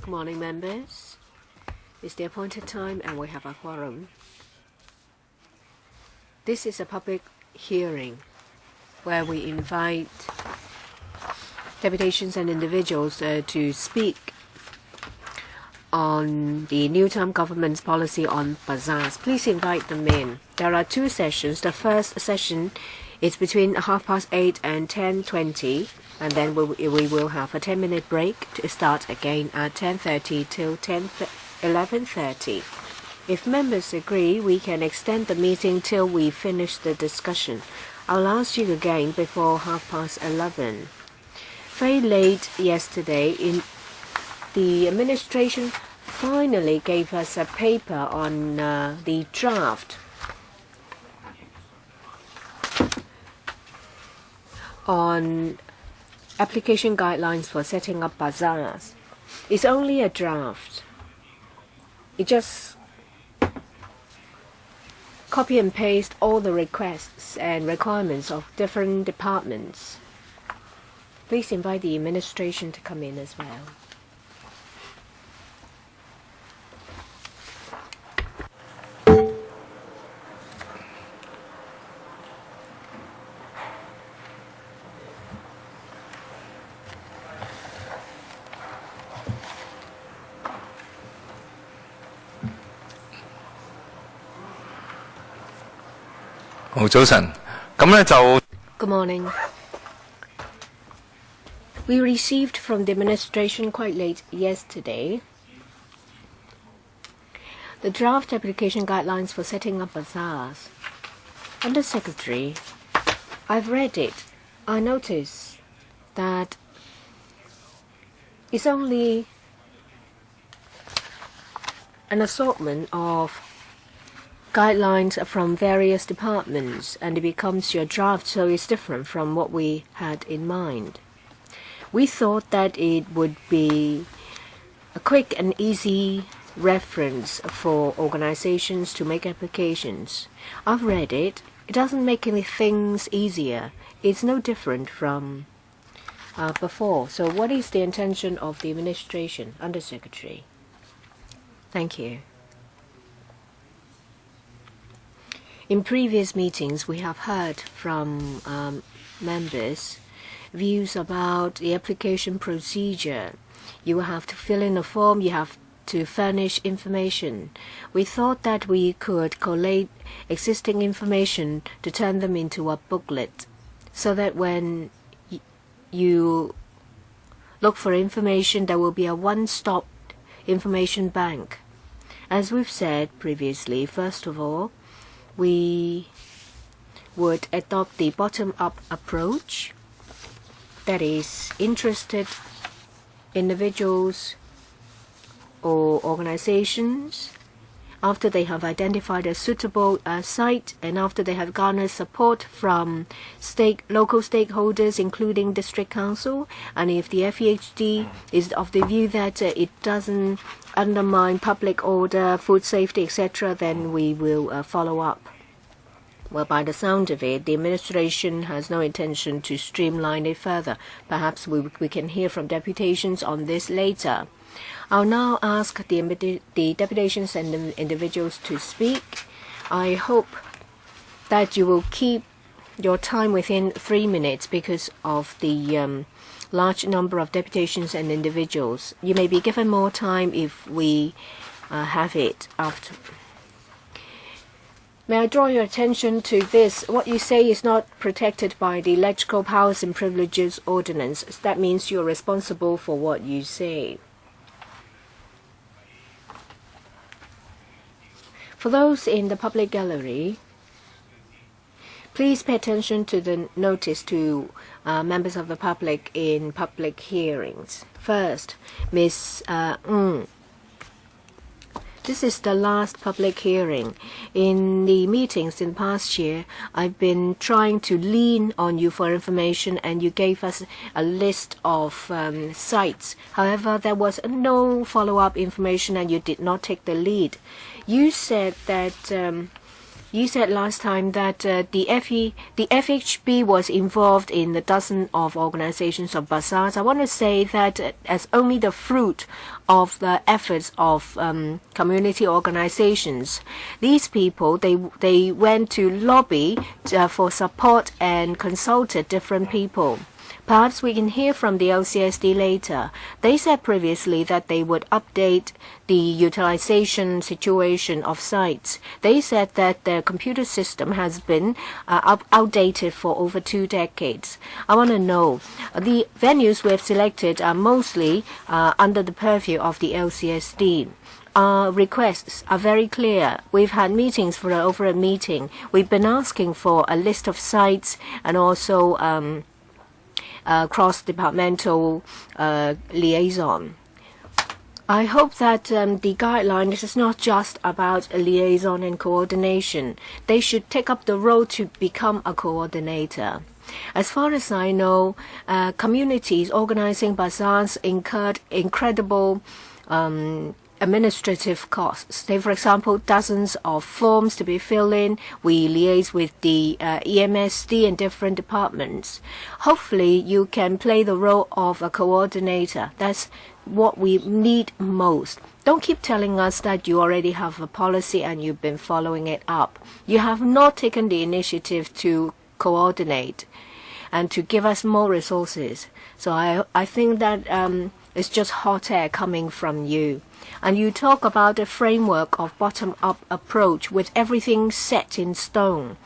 Good morning, members. It's the appointed time and we have a quorum. This is a public hearing where we invite deputations and individuals to speak on the new term government's policy on Bazaars. Please invite them in. There are two sessions. The first session is between 8:30 and 10:20, and then we will have a 10-minute break to start again at 10:30 till 11:30. If members agree, we can extend the meeting till we finish the discussion. I'll ask you again before 11:30. Very late yesterday, the administration finally gave us a paper on the draft on application guidelines for setting up bazaars. It's only a draft. It just copy and paste all the requests and requirements of different departments. Please invite the administration to come in as well. Good morning. We received from the administration quite late yesterday the draft application guidelines for setting up bazaars. Under Secretary, I've read it. I noticed that it's only an assortment of guidelines from various departments, and it becomes your draft, so it's different from what we had in mind. We thought that it would be a quick and easy reference for organizations to make applications. I've read it. It doesn't make any things easier. It's no different from before. So what is the intention of the administration, Under Secretary? Thank you. In previous meetings, we have heard from members views about the application procedure. You will have to fill in a form, you have to furnish information. We thought that we could collate existing information to turn them into a booklet, so that when you look for information, there will be a one-stop information bank. As we've said previously, first of all, we would adopt the bottom-up approach. That is, interested individuals or organizations, after they have identified a suitable site and after they have garnered support from local stakeholders, including district council, and if the FEHD is of the view that it doesn't undermine public order, food safety, etc., then we will follow up. Well, by the sound of it, the administration has no intention to streamline it further. Perhaps we can hear from deputations on this later. I'll now ask the deputations and the individuals to speak. I hope that you will keep your time within 3 minutes because of the large number of deputations and individuals. You may be given more time if we have it after. May I draw your attention to this? What you say is not protected by the Electoral Powers and Privileges Ordinance. That means you're responsible for what you say. For those in the public gallery, please pay attention to the notice to members of the public in public hearings. First, Ms. This is the last public hearing. In the meetings in the past year, I've been trying to lean on you for information, and you gave us a list of sites. However, there was no follow-up information, and you did not take the lead. You said that You said last time that the FHB was involved in a dozen of organizations of bazaars. I want to say that as only the fruit of the efforts of community organizations, these people, they went to lobby for support and consulted different people. Perhaps we can hear from the LCSD later. They said previously that they would update the utilization situation of sites. They said that their computer system has been outdated for over 2 decades. I want to know, the venues we have selected are mostly under the purview of the LCSD. Our requests are very clear. We've had meetings for over a meeting. We've been asking for a list of sites and also cross-departmental liaison. I hope that the guidelines is not just about a liaison and coordination. They should take up the role to become a coordinator. As far as I know, communities organizing bazaars incurred incredible administrative costs. Say, for example, dozens of forms to be filled in. We liaise with the EMSD and different departments. Hopefully, you can play the role of a coordinator. That's what we need most. Don't keep telling us that you already have a policy and you've been following it up. You have not taken the initiative to coordinate and to give us more resources. So I think that it's just hot air coming from you. And you talk about a framework of bottom-up approach with everything set in stone.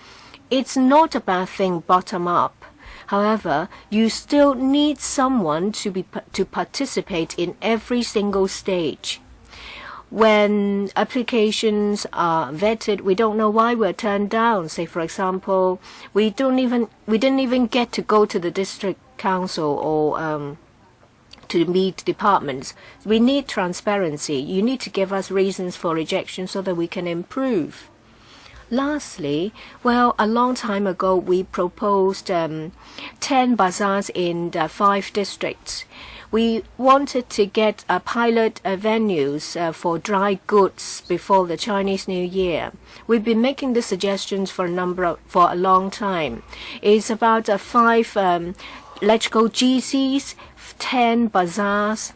It's not a bad thing bottom-up. However, you still need someone to participate in every single stage. When applications are vetted, we don't know why we're turned down. Say, for example, we didn't even get to go to the district council or to meet departments. We need transparency. You need to give us reasons for rejection so that we can improve. Lastly, well, a long time ago, we proposed 10 bazaars in 5 districts. We wanted to get pilot venues for dry goods before the Chinese New Year. We've been making the suggestions for a long time. It's about 5 electrical GCs, 10 bazaars.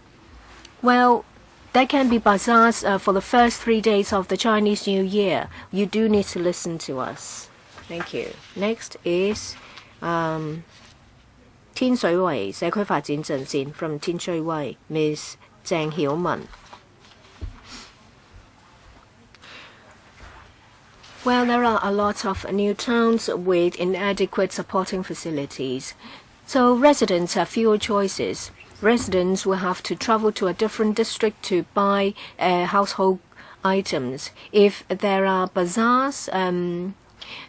Well, there can be bazaars for the first 3 days of the Chinese New Year. You do need to listen to us. Thank you. Next is 天水圍社區發展陣線 from 天水圍 Ms. 鄭曉文. Well, there are a lot of new towns with inadequate supporting facilities. So residents have fewer choices. Residents will have to travel to a different district to buy household items. If there are bazaars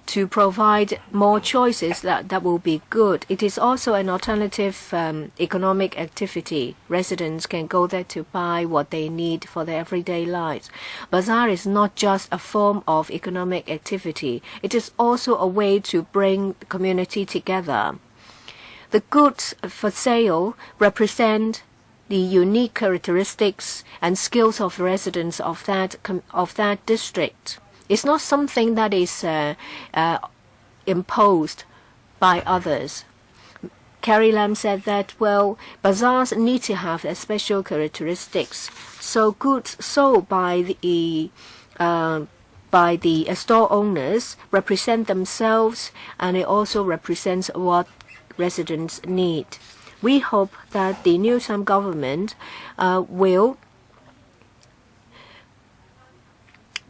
to provide more choices, that will be good. It is also an alternative economic activity. Residents can go there to buy what they need for their everyday lives. Bazaar is not just a form of economic activity. It is also a way to bring the community together. The goods for sale represent the unique characteristics and skills of residents of that district. It's not something that is imposed by others. Carrie Lam said that, well, bazaars need to have special characteristics. So goods sold by the store owners represent themselves, and it also represents what residents need. We hope that the new time government will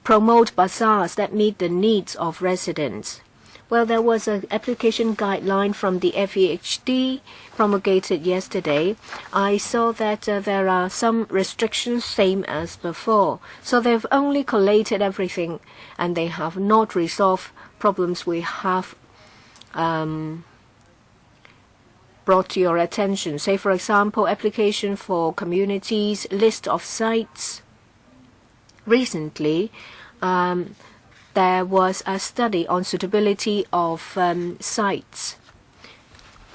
promote bazaars that meet the needs of residents. Well, there was an application guideline from the FEHD promulgated yesterday. I saw that there are some restrictions, same as before. So they've only collated everything, and they have not resolved problems we have brought to your attention. Say, for example, application for communities, list of sites. Recently, there was a study on suitability of sites.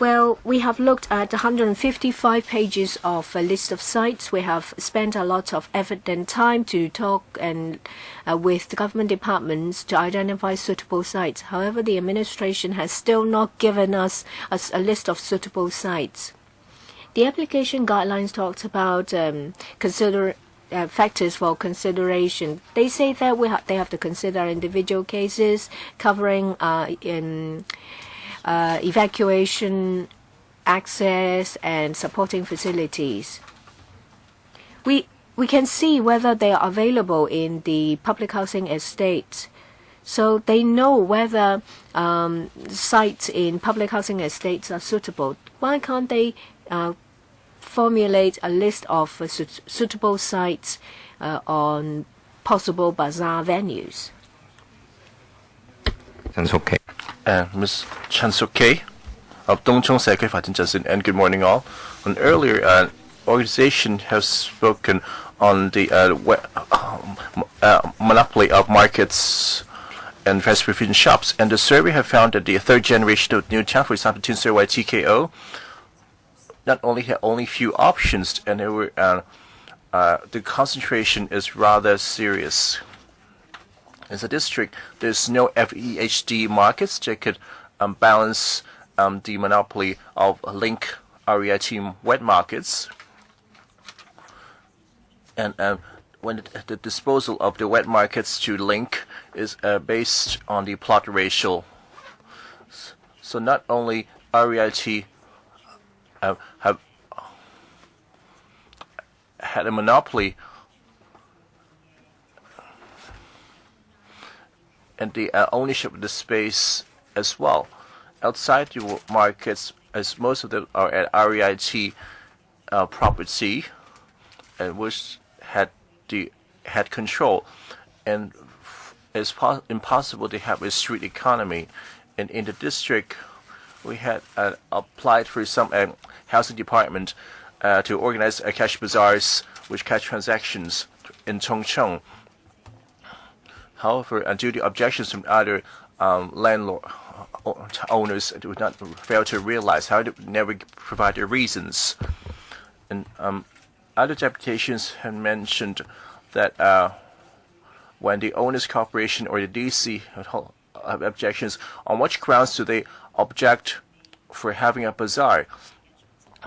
Well, we have looked at 155 pages of a list of sites. We have spent a lot of effort and time to talk and with the government departments to identify suitable sites. However, the administration has still not given us a list of suitable sites. The application guidelines talks about factors for consideration. They say that they have to consider individual cases covering evacuation, access, and supporting facilities. We can see whether they are available in the public housing estates. So they know whether sites in public housing estates are suitable. Why can't they formulate a list of suitable sites on possible bazaar venues? Okay. Ms. Chansuke of Dongchong Secretary Fatin, and good morning all. An earlier organization has spoken on the monopoly of markets and fast food shops, and the survey have found that the third generation of new town, for example, Tinsurwai TKO, not only had only few options, and they were the concentration is rather serious. In the district, there's no FEHD markets that could balance the monopoly of Link REIT wet markets. And when the disposal of the wet markets to Link is based on the plot ratio. So not only REIT have had a monopoly and the ownership of the space as well. Outside the markets, as most of them are at REIT property, and which had control, and it's impossible to have a street economy. And in the district, we had applied for some housing department to organize cash bazaars, which cash transactions in Chongqing. However, due to objections from other landlord owners, it would not fail to realize how they would never provide the reasons. And other deputations have mentioned that when the owners' corporation or the DC have objections, on which grounds do they object for having a bazaar?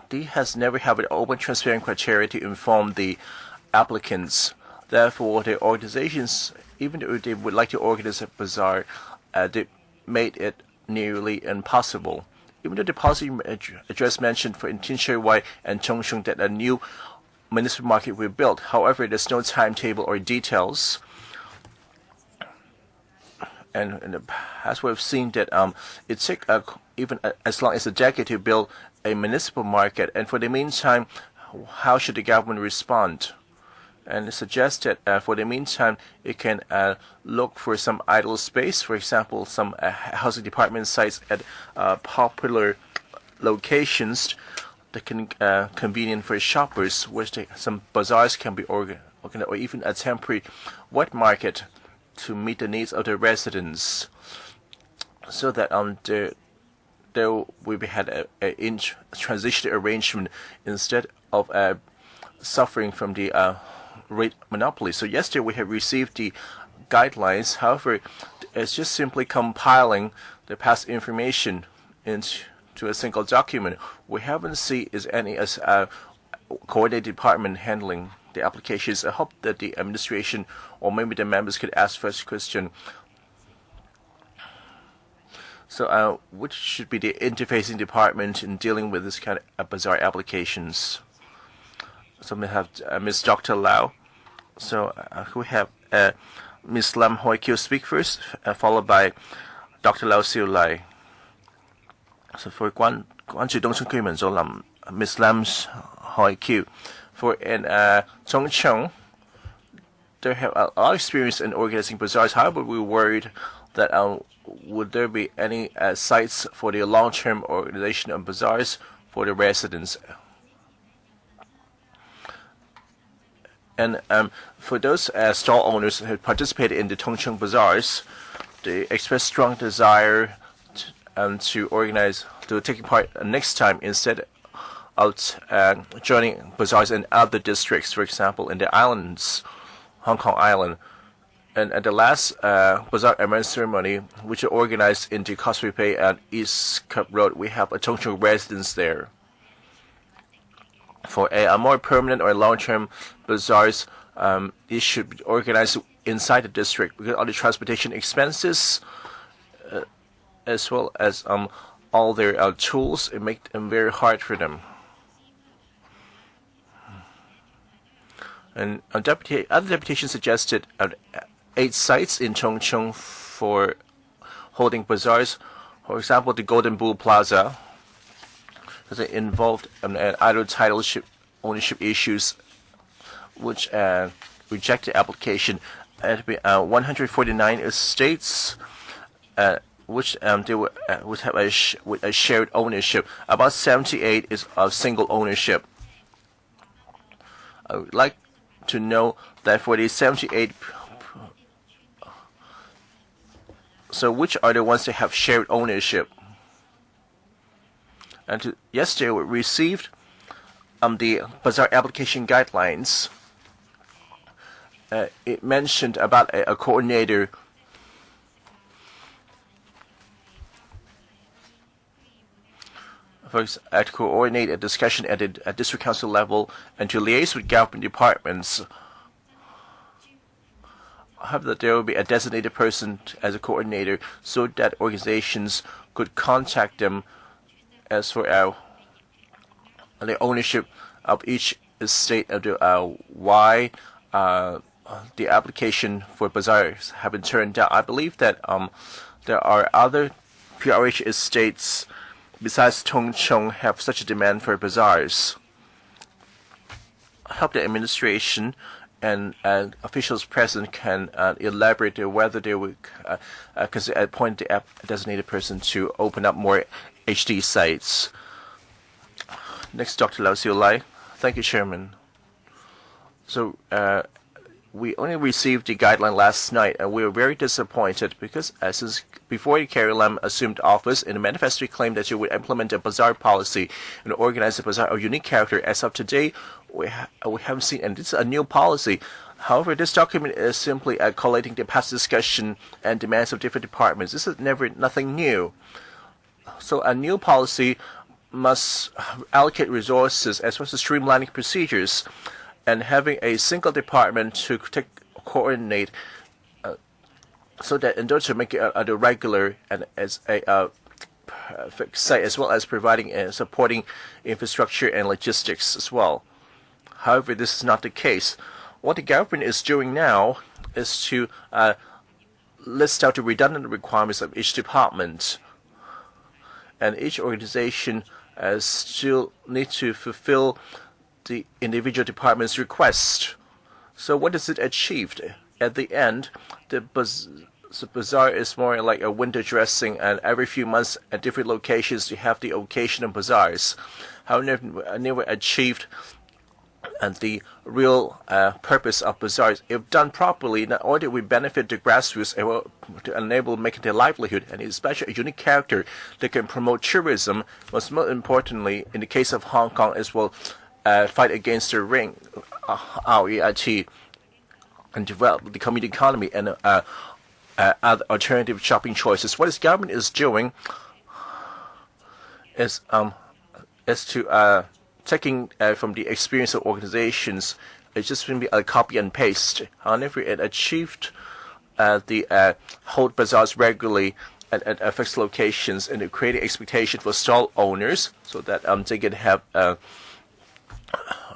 They has never had an open, transparent criteria to inform the applicants. Therefore, the organizations, even though they would like to organize a bazaar, they made it nearly impossible. Even though the policy address mentioned for Tinshui and Chongqing that a new municipal market will be built, however, there's no timetable or details. And in the past, we've seen that it took even as long as a decade to build a municipal market. And for the meantime, how should the government respond? And it suggests that for the meantime, it can look for some idle space, for example, some housing department sites at popular locations that can convenient for shoppers, which some bazaars can be organized, or even a temporary wet market to meet the needs of the residents, so that there will be had a transition arrangement instead of suffering from the rate monopoly. So yesterday we have received the guidelines. However, it's just simply compiling the past information into a single document. We haven't seen is any as coordinated department handling the applications. I hope that the administration or maybe the members could ask first question. So which should be the interfacing department in dealing with this kind of bazaar applications? So we have Ms. Dr. Lau. So we have Ms. Lam Hoi Kyo speak first, followed by Dr. Lau Siu Lai. So for 關注東涌居民所林 Ms. Lam Hoi Kyo. For in Chongqing, they have a lot of experience in organizing bazaars. However, we're worried that would there be any sites for the long-term organization of bazaars for the residents? And for those stall owners who participated in the Chongqing bazaars, they express strong desire to organize to taking part next time instead of joining bazaars in other districts, for example, in the islands, Hong Kong Island. And at the last Bazaar Emerald ceremony, which is organized in the Causeway Bay and East Cup Road, we have a Chongqing residents there. For a more permanent or long-term bazaars, it should be organized inside the district because all the transportation expenses, as well as all their tools, it makes them very hard for them. And other deputations suggested 8 sites in Chongqing for holding bazaars. For example, the Golden Bull Plaza, because it involved idle title ownership issues, which rejected the application. It would be 149 estates, which they would have a shared ownership. About 78 is of single ownership. I would like to know that for the 78, so which are the ones that have shared ownership? And yesterday we received the bazaar application guidelines. It mentioned about a coordinator to coordinate a discussion at the district council level and to liaise with government departments. I hope that there will be a designated person as a coordinator so that organizations could contact them as for the ownership of each estate of the why the application for bazaars have been turned down. I believe that there are other PRH estates besides Chongqing have such a demand for bazaars. I hope the administration and officials present can elaborate whether they would appoint the designated person to open up more HD sites. Next, Dr. Lau Siu Lai. Thank you, Chairman. So we only received the guideline last night, and we were very disappointed because since before Carrie Lam assumed office, in the manifesto he claimed that she would implement a bazaar policy and organize a bazaar of unique character. As of today, we haven't seen, and this is a new policy. However, this document is simply collating the past discussion and demands of different departments. This is nothing new. So a new policy must allocate resources as well as streamlining procedures, and having a single department to coordinate, so that in order to make it a regular and as a fixed site, as well as providing and supporting infrastructure and logistics as well. However, this is not the case. What the government is doing now is to list out the redundant requirements of each department, and each organization still need to fulfill the individual department's request. So what is it achieved? At the end, the bazaar is more like a window dressing, and every few months at different locations you have the occasional bazaars. However, never achieved the real purpose of bazaars. If done properly, not only we benefit the grassroots, it will to enable making their livelihood, and especially a unique character that can promote tourism. Most importantly, in the case of Hong Kong, as well, fight against the ring, REIT, and develop the community economy and other alternative shopping choices. What this government is doing is to taking from the experience of organizations. It's just going to be a copy and paste. However, it achieved the hold bazaars regularly at fixed locations, and it created expectation for stall owners so that they can have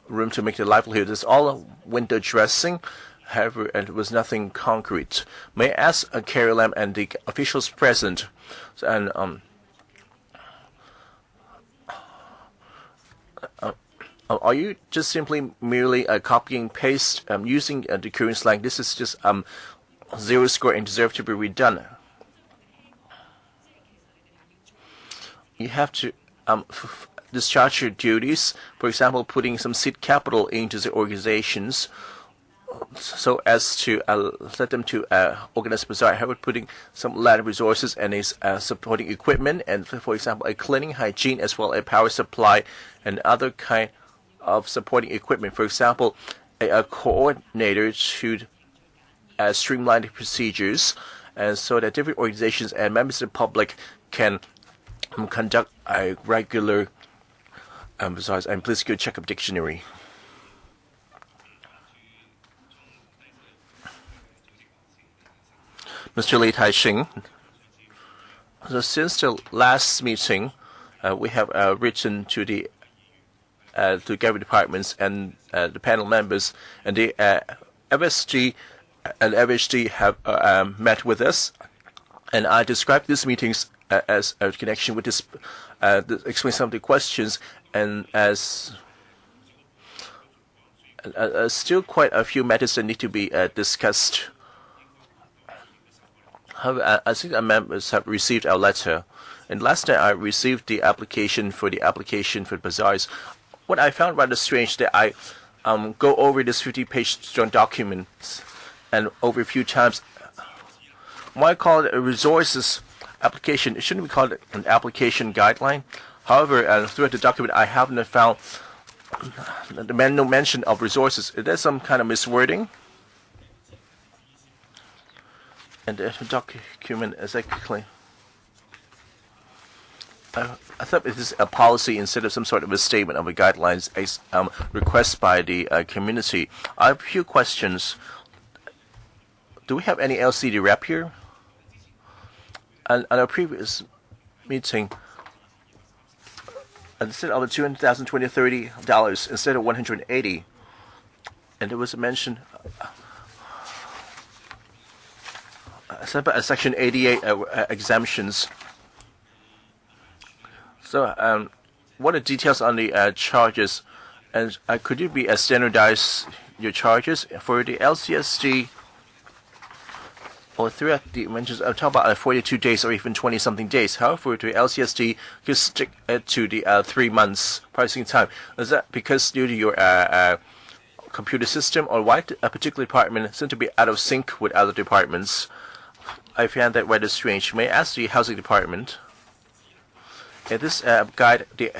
room to make their livelihood. It's all window dressing. However, it was nothing concrete. May I ask Carrie Lam and the officials present, and are you just simply merely copying paste using the current slang? This is just zero score and deserve to be redone. You have to discharge your duties. For example, putting some seed capital into the organizations, so as to let them to organize bazaar, however, putting some land resources and supporting equipment, and for example, a cleaning, hygiene, as well as power supply and other kind of supporting equipment. For example, a coordinator to streamline the procedures, and so that different organizations and members of the public can conduct a regular bazaars. And please go check up dictionary. Mr. Li Taixing, so since the last meeting, we have written to the government departments and the panel members, and the FSG and FHD have met with us, and I described these meetings as a connection with this, explain some of the questions, and as still quite a few matters that need to be discussed. However, I think our members have received our letter, and last night I received the application for bazaars. What I found rather strange that I go over this 50-page strong document and over a few times. Why call it a resources application? It shouldn't be called an application guideline. However, throughout the document, I haven't found no mention of resources. Is there some kind of miswording? And the document exactly. I thought it is a policy instead of some sort of a statement of a guidelines request by the community. I have a few questions. Do we have any LCD rep here? On our previous meeting, instead of $200,000, $20, $30, instead of $180, and there was a mention. Section 88 exemptions. So, what are details on the charges? And could you be standardize your charges for the LCSD or throughout the mentions? I'm talking about 42 days or even 20-something days. However, for the LCSD, you stick to the 3 months pricing time. Is that because due to your computer system, or why a particular department seems to be out of sync with other departments? I found that rather strange. May I ask the housing department? In this guide, the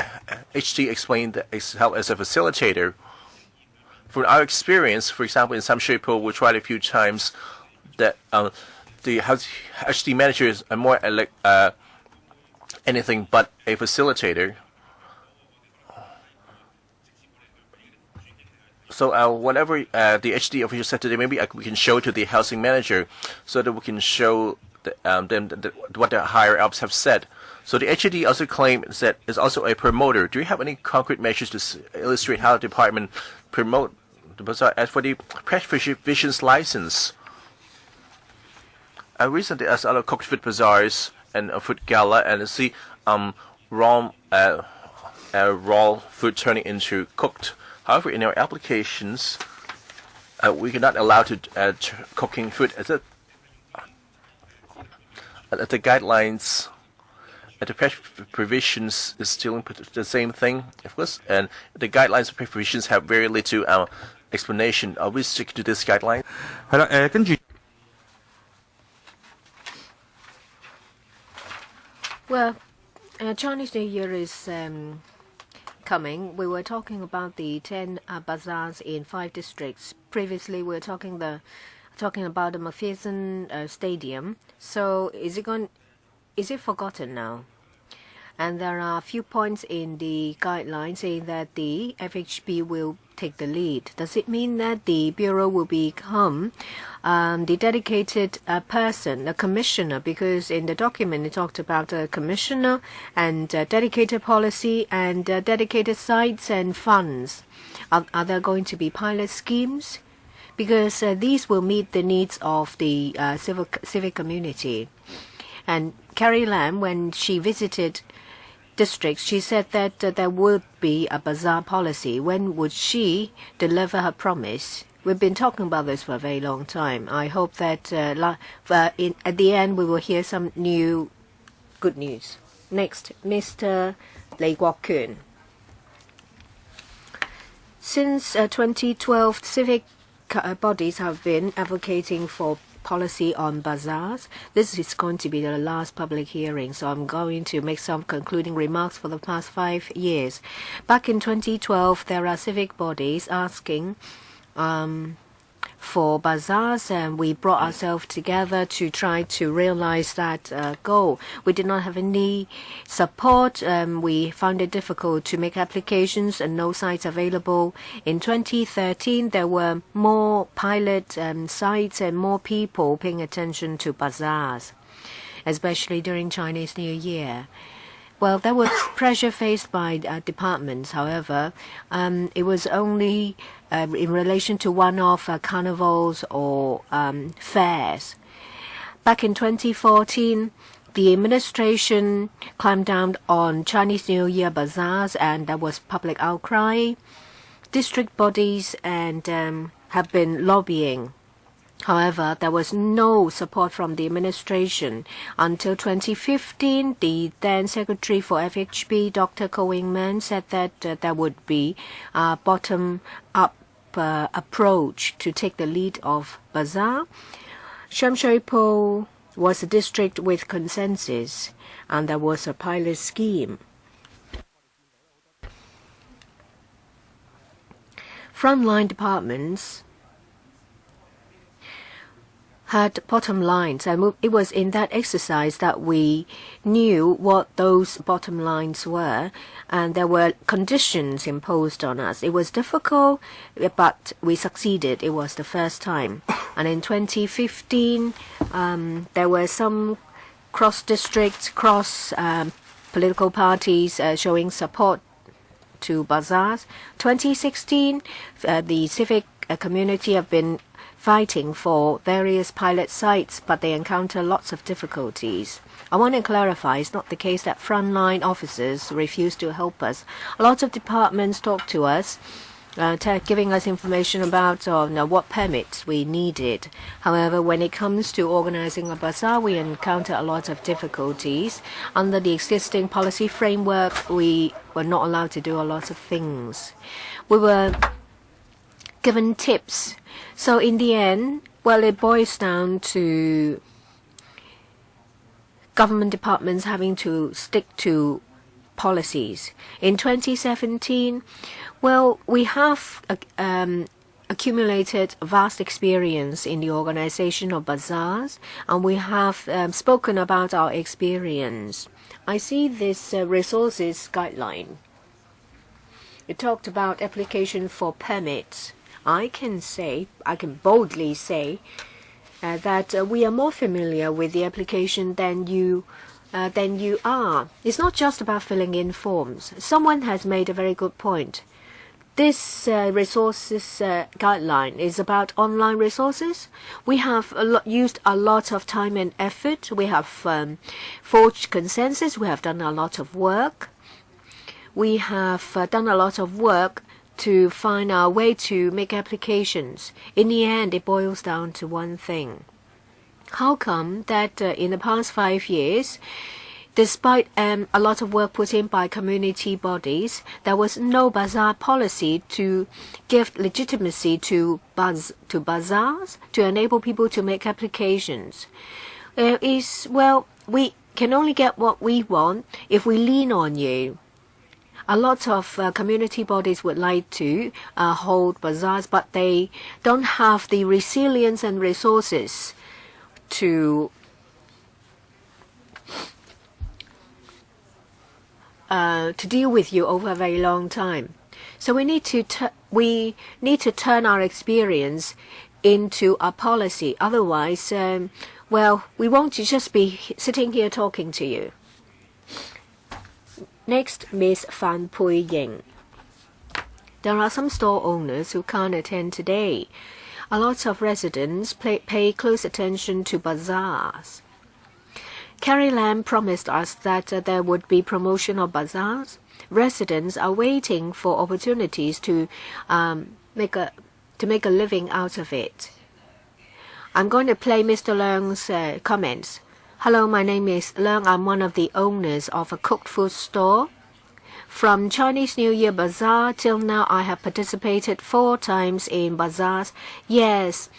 HD explained that it's help as a facilitator. From our experience, for example, in Samshuipo, we tried a few times that the HD managers are more like anything but a facilitator. So whatever the HD official said today, maybe we can show to the housing manager so that we can show them what the higher ups have said. So the HD also claims that it's also a promoter. Do you have any concrete measures to illustrate how the department promote the bazaar? As for the press provisions license, I recently asked other cooked food bazaars and a food gala and see raw food turning into cooked. However, in our applications, we cannot allow to cooking food. The guidelines, the press provisions is still the same thing, of course, and the guidelines of press provisions have very little explanation. Are we stick to this guideline? Well, Chinese New Year is coming. We were talking about the 10 bazaars in 5 districts. Previously, we were talking about the Macpherson Stadium. So is it forgotten now? And there are a few points in the guidelines saying that the FHB will take the lead. Does it mean that the Bureau will become the dedicated person, a commissioner? Because in the document it talked about a commissioner and dedicated policy and dedicated sites and funds. Are there going to be pilot schemes? Because these will meet the needs of the civic community. And Carrie Lam, when she visited districts, she said that there would be a bazaar policy. When would she deliver her promise? We've been talking about this for a very long time. I hope that at the end we will hear some new good news. Next, Mr. Li Guokun. Since 2012, civic bodies have been advocating for policy on bazaars. This is going to be the last public hearing, so I'm going to make some concluding remarks for the past 5 years. Back in 2012, there are civic bodies asking for bazaars, and we brought ourselves together to try to realize that goal. We did not have any support. We found it difficult to make applications and no sites available. In 2013, there were more pilot sites and more people paying attention to bazaars, especially during Chinese New Year. Well, there was pressure faced by departments. However, it was only in relation to one-off carnivals or fairs. Back in 2014, the administration clamped down on Chinese New Year bazaars, and there was public outcry. District bodies and have been lobbying. However, there was no support from the administration. Until 2015, the then Secretary for FHB, Dr. Ko Wing-man, said that there would be a bottom-up approach to take the lead of bazaar. Sham Shui Po was a district with consensus, and there was a pilot scheme. Frontline departments had bottom lines, and it was in that exercise that we knew what those bottom lines were, and there were conditions imposed on us. It was difficult, but we succeeded. It was the first time. And in 2015, there were some cross-district, political parties showing support to bazaars. 2016, the civic community have been fighting for various pilot sites, but they encounter lots of difficulties. I want to clarify, it's not the case that frontline officers refuse to help us. A lot of departments talk to us, giving us information about what permits we needed. However, when it comes to organizing a bazaar, we encounter a lot of difficulties. Under the existing policy framework, we were not allowed to do a lot of things. We were given tips. So in the end, well, it boils down to government departments having to stick to policies. In 2017, well, we have accumulated vast experience in the organization of bazaars, and we have spoken about our experience. I see this resources guideline. It talked about application for permits. I can boldly say that we are more familiar with the application than you are. It's not just about filling in forms. Someone has made a very good point. This resources guideline is about online resources. We have used a lot of time and effort. We have forged consensus. We have done a lot of work. We have done a lot of work to find our way to make applications. In the end, it boils down to one thing. How come that in the past 5 years, despite a lot of work put in by community bodies, there was no bazaar policy to give legitimacy to bazaars, to enable people to make applications? We can only get what we want if we lean on you. A lot of community bodies would like to hold bazaars, but they don't have the resilience and resources to deal with you over a very long time. So we need to turn our experience into a policy. Otherwise, we won't just be sitting here talking to you. Next, Ms. Fan Pui Ying. There are some store owners who can't attend today. A lot of residents pay close attention to bazaars. Carrie Lam promised us that there would be promotion of bazaars. Residents are waiting for opportunities to make a living out of it. I'm going to play Mr. Leung's comments. Hello, my name is Leung. I'm one of the owners of a cooked food store. From Chinese New Year Bazaar till now, I have participated 4 times in Bazaars. Yes,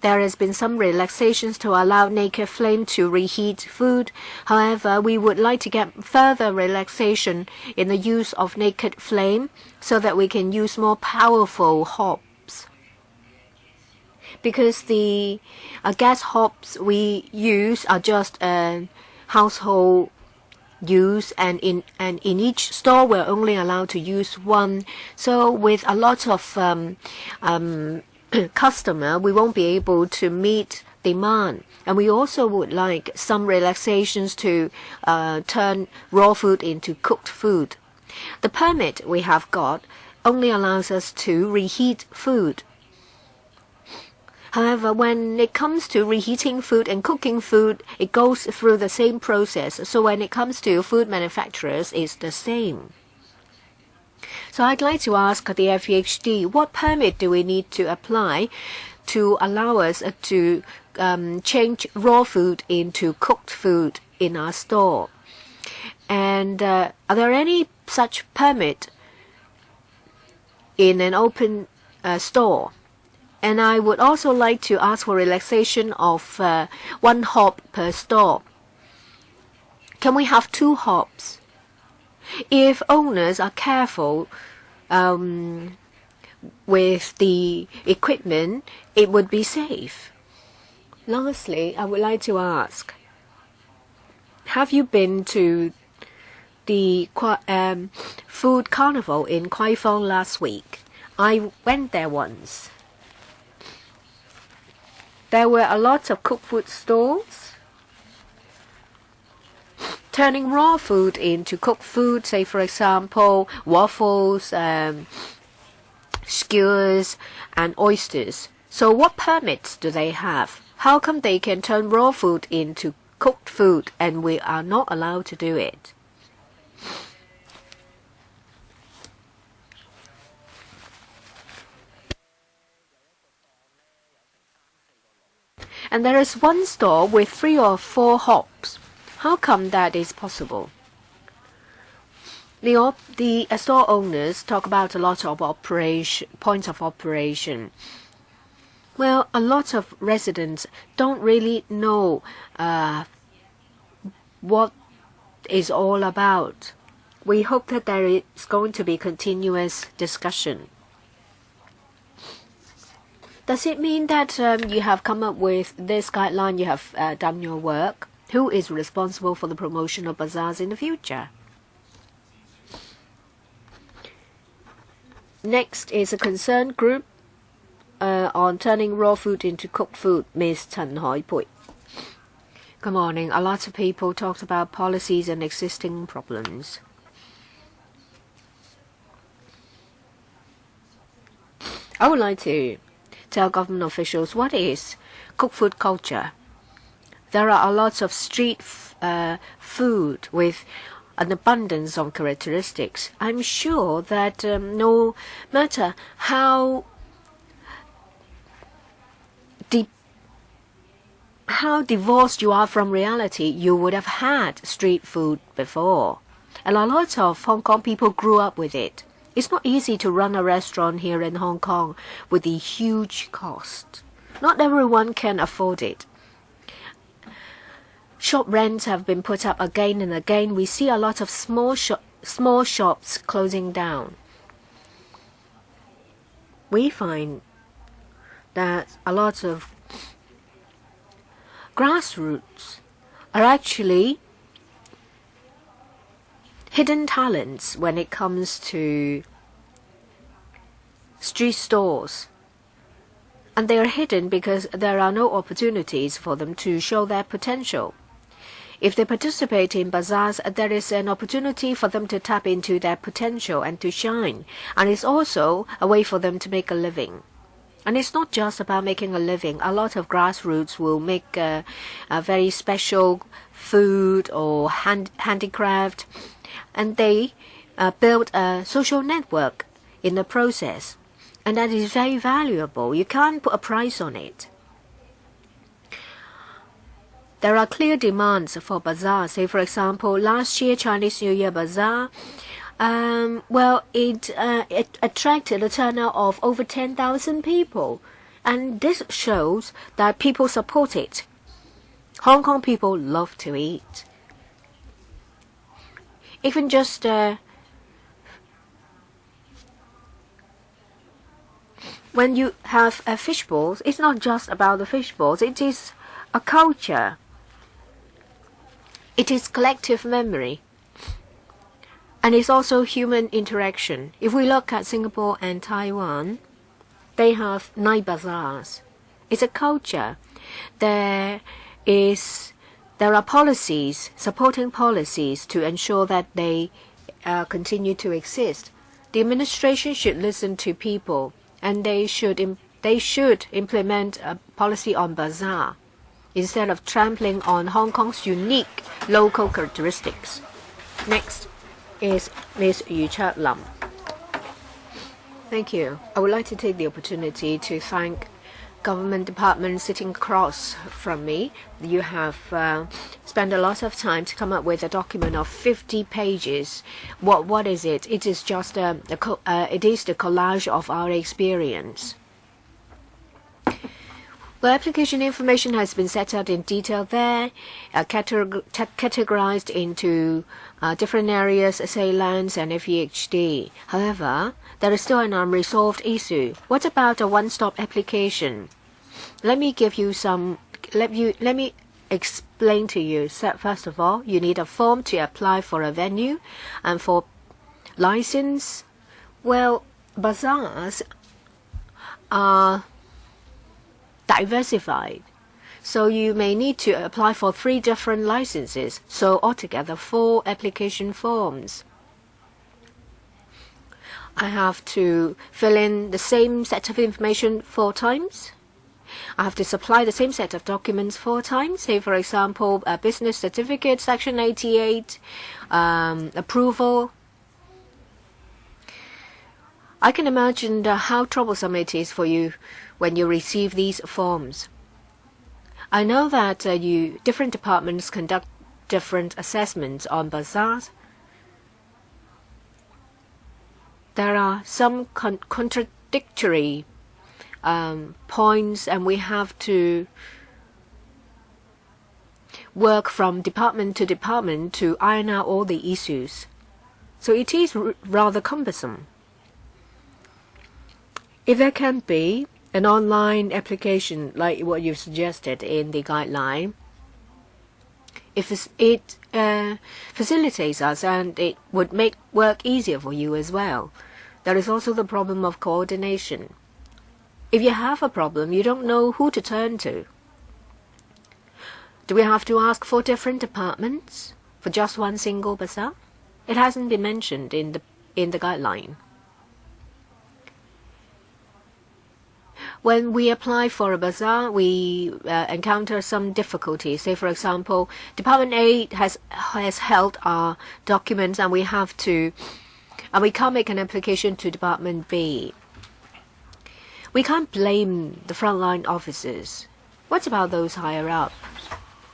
there has been some relaxations to allow naked flame to reheat food. However, we would like to get further relaxation in the use of naked flame so that we can use more powerful hobs. Because the gas hobs we use are just household use, and in each store we're only allowed to use one. So with a lot of customer, we won't be able to meet demand. And we also would like some relaxations to turn raw food into cooked food. The permit we have got only allows us to reheat food. However, when it comes to reheating food and cooking food, it goes through the same process. So when it comes to food manufacturers, it's the same. So I'd like to ask the FEHD, what permit do we need to apply to allow us to change raw food into cooked food in our store? And are there any such permit in an open store? And I would also like to ask for relaxation of 1 hob per store. Can we have 2 hobs? If owners are careful with the equipment, it would be safe. Lastly, I would like to ask, have you been to the food carnival in Kwai Fong last week? I went there once. There were a lot of cooked food stalls. Turning raw food into cooked food, say for example, waffles, skewers and oysters. So what permits do they have? How come they can turn raw food into cooked food and we are not allowed to do it? And there is one store with 3 or 4 hobs. How come that is possible? The store owners talk about a lot of points of operation. Well, a lot of residents don't really know what is all about. We hope that there is going to be continuous discussion. Does it mean that you have come up with this guideline, you have done your work? Who is responsible for the promotion of bazaars in the future? Next is a concerned group on turning raw food into cooked food, Ms. Chen Haipui. Good morning. A lot of people talked about policies and existing problems. I would like to tell government officials what is cooked food culture. There are a lot of street food with an abundance of characteristics. I'm sure that no matter how divorced you are from reality, you would have had street food before. And a lot of Hong Kong people grew up with it. It's not easy to run a restaurant here in Hong Kong with the huge cost. Not everyone can afford it. Shop rents have been put up again and again. We see a lot of small shops closing down. We find that a lot of grassroots are actually hidden talents when it comes to street stores. And they are hidden because there are no opportunities for them to show their potential. If they participate in bazaars, there is an opportunity for them to tap into their potential and to shine. And it's also a way for them to make a living. And it's not just about making a living. A lot of grassroots will make a very special food or handicraft. And they build a social network in the process. And that is very valuable. You can't put a price on it. There are clear demands for bazaar. Say, for example, last year Chinese New Year Bazaar, Well, it attracted a turnout of over 10,000 people, and this shows that people support it. Hong Kong people love to eat. Even just when you have fish balls, it's not just about the fish balls. It is a culture. It is collective memory. And it's also human interaction. If we look at Singapore and Taiwan, they have night bazaars. It's a culture. There are policies, supporting policies to ensure that they continue to exist. The administration should listen to people, and they should implement a policy on bazaar instead of trampling on Hong Kong's unique local characteristics. Next is Ms. Yu Chat Lam. Thank you. I would like to take the opportunity to thank government department sitting across from me. You have spent a lot of time to come up with a document of 50 pages. What is it? It is just it is the collage of our experience. Well, application information has been set out in detail there, categorized into different areas, say lands and FEHD. However, there is still an unresolved issue. What about a one-stop application? Let me give you some. Let me explain to you. First of all, you need a form to apply for a venue, and for license. Well, bazaars are diversified, so you may need to apply for 3 different licenses, so altogether 4 application forms. I have to fill in the same set of information 4 times. I have to supply the same set of documents 4 times. Say, for example, a business certificate, Section 88, approval. I can imagine how troublesome it is for you when you receive these forms. I know that different departments conduct different assessments on bazaars. There are some contradictory points, and we have to work from department to department to iron out all the issues. So it is rather cumbersome. If there can be an online application like what you've suggested in the guideline, if it facilitates us, and it would make work easier for you as well. There is also the problem of coordination. If you have a problem, you don't know who to turn to. Do we have to ask 4 different departments for just one single bazaar? It hasn't been mentioned in the guideline. When we apply for a bazaar, we encounter some difficulties. Say, for example, Department A has held our documents, and we can't make an application to Department B. We can't blame the frontline officers. What about those higher up?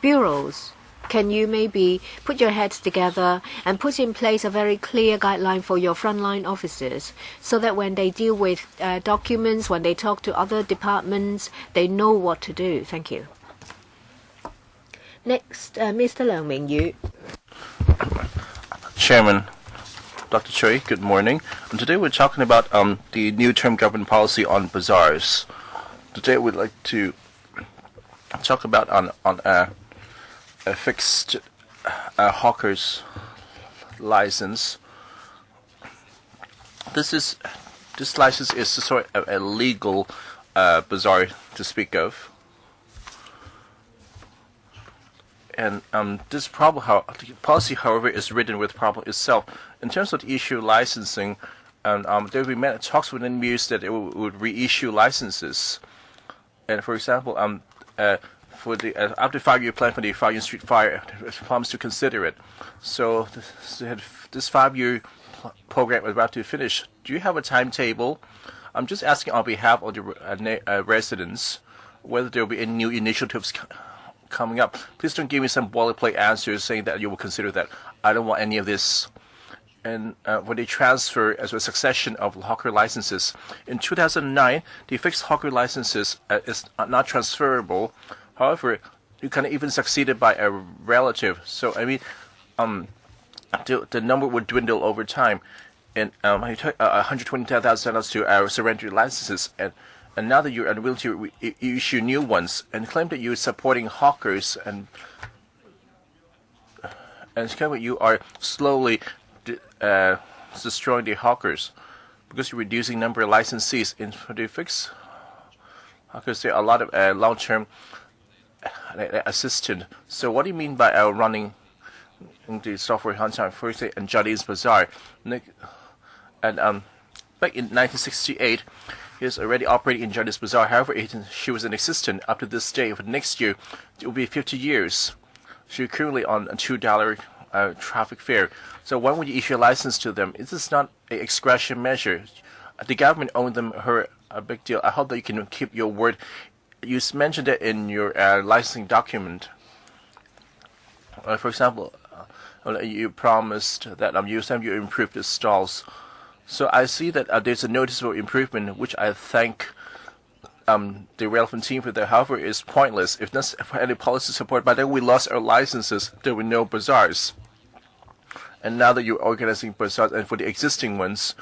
Bureaus, can you maybe put your heads together and put in place a very clear guideline for your frontline officers, so that when they deal with documents, when they talk to other departments, they know what to do? Thank you. Next, Mr. Leung Mingyu. Chairman, Dr. Choi, good morning. And today we're talking about the new term government policy on bazaars. Today we'd like to talk about on a fixed hawker's license. This license is sort of a legal bazaar to speak of. And this problem, the policy, however, is written with problem itself. In terms of the issue licensing, there will be many talks within MUSE that it would reissue licenses. And for example, for the after 5-year plan for the 5-year street fire, it promised to consider it. So this 5-year program is about to finish. Do you have a timetable? I'm just asking on behalf of the residents whether there will be any new initiatives coming up. Please don't give me some boilerplate answers saying that you will consider that. I don't want any of this. and when they transfer as a succession of hawker licenses. In 2009, the fixed hawker licenses is not transferable. However, you can even succeeded by a relative. So I mean, the number would dwindle over time, and I took $120,000 to surrender licenses, and now that you're unwilling to issue new ones and claim that you're supporting hawkers and claim that you are slowly destroying the hawkers because you're reducing number of licensees. In for the fixed hawkers, there are a lot of long-term assistant. So what do you mean by running the software Hansan Fourteenth and Johnny's Bazaar? And back in 1968, he was already operating in Johnny's Bazaar. However, she was an assistant up to this day. For next year, it will be 50 years. She's currently on a $2 traffic fare. So when would you issue a license to them? This is not an excretion measure. The government owned her a big deal. I hope that you can keep your word. You mentioned it in your licensing document. For example, you promised that you improve the stalls. So I see that there's a noticeable improvement, which I thank the relevant team for that. However, is pointless if not for any policy support. By then we lost our licenses. There were no bazaars, and now that you're organizing bazaars and for the existing ones,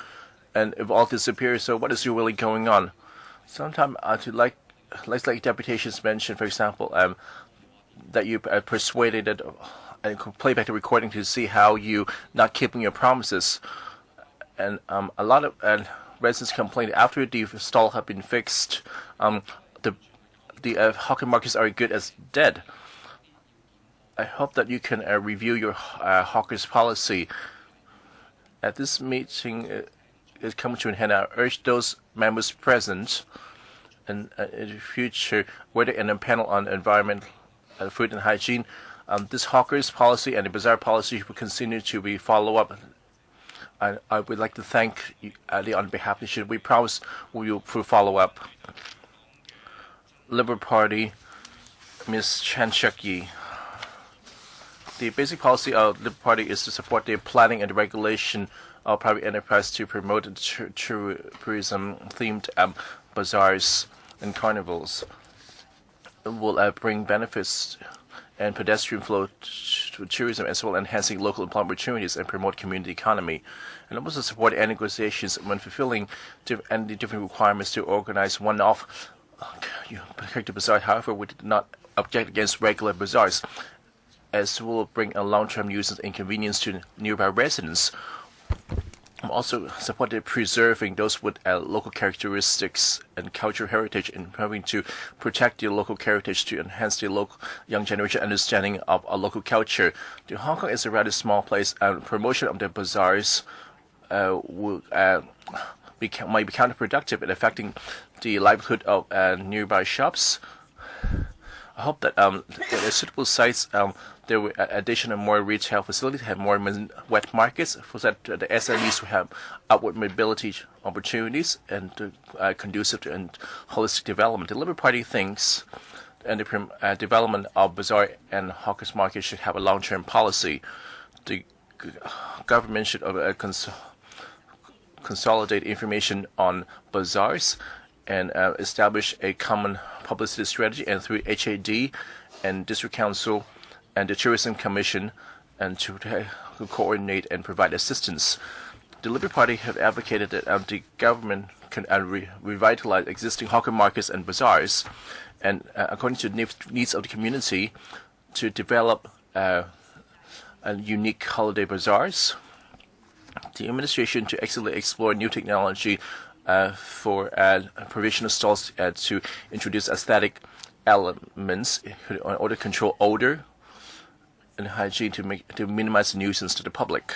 and if all disappears, so what is really going on? Sometimes like deputations mentioned, for example, that you persuaded it and play back the recording to see how you not keeping your promises. And a lot of residents complained after the stall have been fixed, the hawker markets are good as dead. I hope that you can review your hawkers policy. At this meeting is coming to an end. I urge those members present and in the future, whether in a panel on environment, food and hygiene, this hawkers policy and the bazaar policy will continue to be follow up. I would like to thank on behalf of the nation. We promise we will follow up. Liberal Party, Ms. Chan Shuk-yi. The basic policy of the Liberal Party is to support the planning and regulation of private enterprise to promote tourism-themed bazaars and carnivals. It will bring benefits and pedestrian flow to tourism, as well as enhancing local employment opportunities and promote community economy. And also support any negotiations when fulfilling the different requirements to organize one-off character bazaar. However, we did not object against regular bazaars, as will bring a long-term nuisance and inconvenience to nearby residents. Also supported preserving those with local characteristics and cultural heritage, and helping to protect the local heritage to enhance the local young generation understanding of a local culture. Hong Kong is a rather small place, and promotion of the bazaars might be counterproductive in affecting the livelihood of nearby shops. I hope that there are suitable sites. There were additional more retail facilities, have more wet markets, so that the SMEs will have upward mobility opportunities and conducive to and holistic development. The Liberal Party thinks and the development of bazaar and hawkers market should have a long-term policy. The government should consolidate information on bazaars and establish a common publicity strategy, and through HAD and District Council and the Tourism Commission, and to coordinate and provide assistance. The Liberal Party have advocated that the government can revitalize existing hawker markets and bazaars, and according to the needs of the community, to develop unique holiday bazaars. The administration to actively explore new technology for provisional stalls to introduce aesthetic elements in order to control odor and hygiene to minimize the nuisance to the public,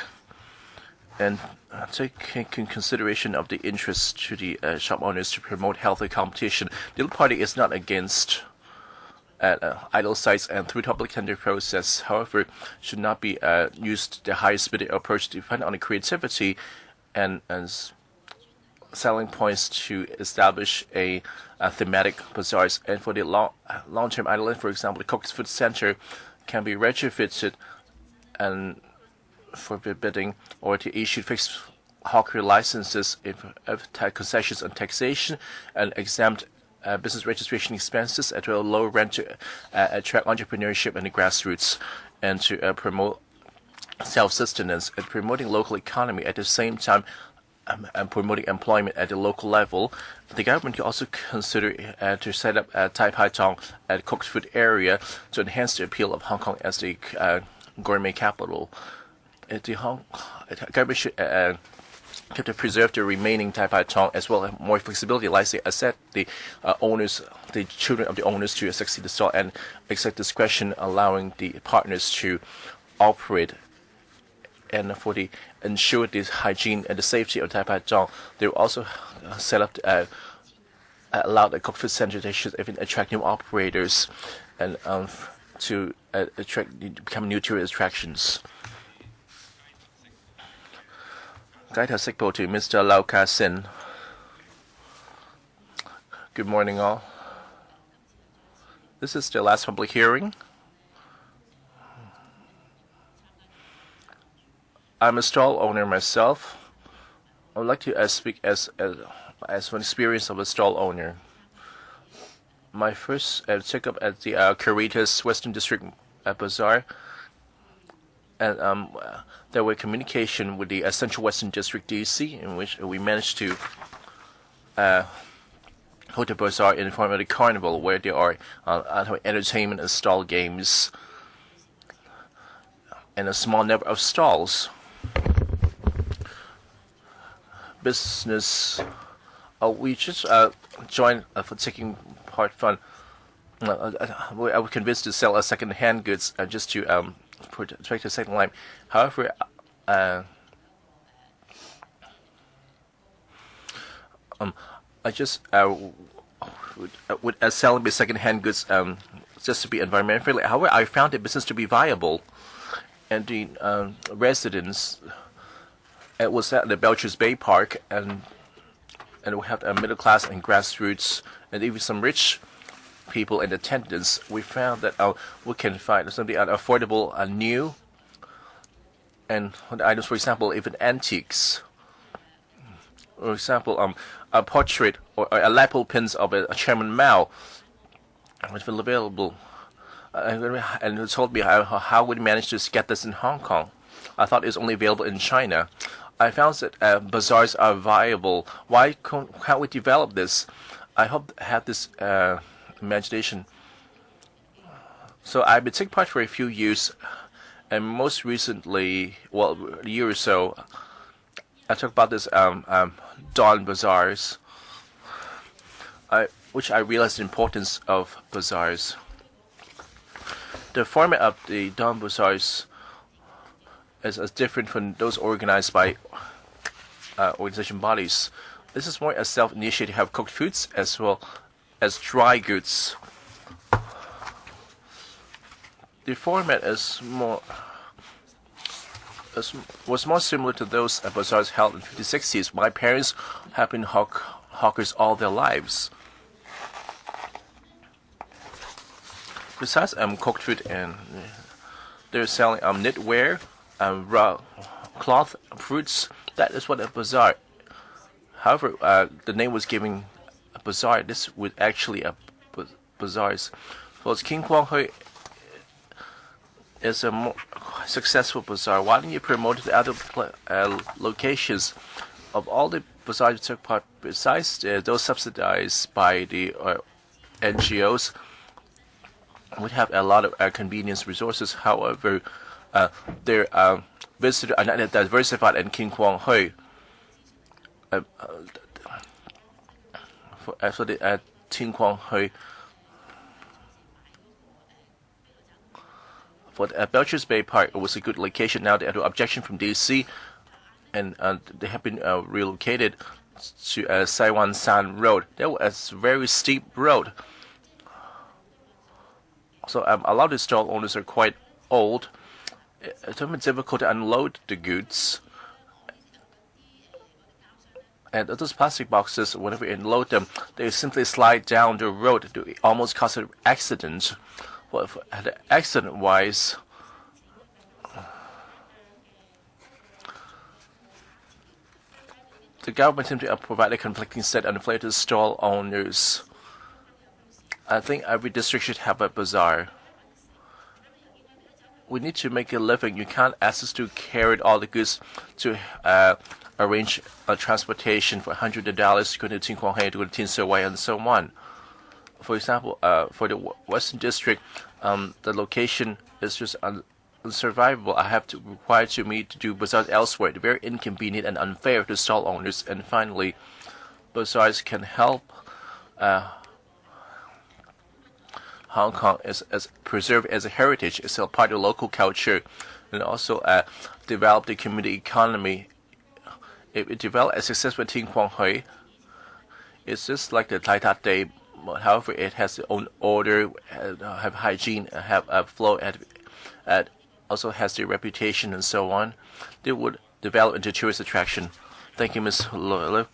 and take in consideration of the interest to the shop owners to promote healthy competition. The Liberal Party is not against idle sites, and through public tender process, however, should not be used the highest bidding approach to depend on the creativity and selling points to establish a thematic bazaars. And for the long-term idle, for example, the Cook's Food Center can be retrofitted and forbidding or to issue fixed hawker licenses of concessions on taxation and exempt business registration expenses at a low rent to attract entrepreneurship in the grassroots and to promote self-sustenance and promoting local economy at the same time and promoting employment at the local level. The government can also consider to set up Tai Pai Tong at cooked food area to enhance the appeal of Hong Kong as the gourmet capital. The government should have to preserve the remaining Tai Pai Tong as well as more flexibility, like they accept the owners, the children of the owners to succeed the stall and exert discretion, allowing the partners to operate. And for the ensure the hygiene and the safety of Tai Pai Tong, they will also set up allow the cooked food center to even attract new operators and to become new tourist attractions. Guide has signal to Mr. Lau Ka Sin. Good morning, all. This is the last public hearing. I'm a stall owner myself. I would like to speak as an experience of a stall owner. My first checkup at the Caritas Western District Bazaar, and there were communication with the Central Western District DC, in which we managed to hold a bazaar in the form of a carnival, where there are entertainment and stall games, and a small number of stalls. Business. We just joined for taking part fun. I was convinced to sell second-hand goods just to protect the second line. However, I just would selling the second-hand goods just to be environmentally friendly. However, I found the business to be viable, and the residents. It was at the Belcher's Bay Park, and we have a middle class and grassroots, and even some rich people in attendance. We found that we can find something affordable, new, and items, for example, even antiques. For example, a portrait or a lapel pins of a Chairman Mao was available, and it told me how we managed to get this in Hong Kong. I thought it was only available in China. I found that bazaars are viable. Why can't we develop this? I hope I have this imagination. So I've been taking part for a few years, and most recently, well, a year or so, I talked about this Dawn Bazaars, which I realized the importance of bazaars. The format of the Dawn Bazaars is different from those organized by organization bodies. This is more a self-initiative, have cooked foods as well as dry goods. The format was more similar to those bazaars held in the 1960s. My parents have been hawkers all their lives. Besides cooked food, and they're selling knitwear, raw cloth, fruits. That is what a bazaar. However, the name was given a bazaar. This was actually a bazaars. So King Kwong Hui is a more successful bazaar. Why don't you promote the other locations of all the bazaars took part? Besides those subsidized by the NGOs, we have a lot of convenience resources. However, their visitors are not diversified in King Kwong Hui. For the King Kwong Hui, for the Belcher's Bay Park, it was a good location. Now they had an objection from DC, and they have been relocated to Sai Wan San Road. That was a very steep road. So a lot of the stall owners are quite old. It's difficult to unload the goods. And those plastic boxes, whenever you unload them, they simply slide down the road to almost cause an accident. Well, accident-wise, the government seems to provide a conflicting set and inflated stall owners. I think every district should have a bazaar. We need to make a living. You can't ask us to carry all the goods to arrange transportation for $100 to go to Qinhuanghe, to go to Tinsewai, and so on. For example, for the Western District, the location is just unsurvivable. I have to require to me to do bazaars elsewhere. It's very inconvenient and unfair to stall owners. And finally, bazaars can help Hong Kong as preserved as a heritage, as a part of local culture, and also develop the community economy. If it develop a successful Qinhuanghe, it's just like the Tai Tat Day. However, it has its own order, have hygiene, have a flow, also has the reputation and so on. They would develop into tourist attraction. Thank you, Ms. Liu.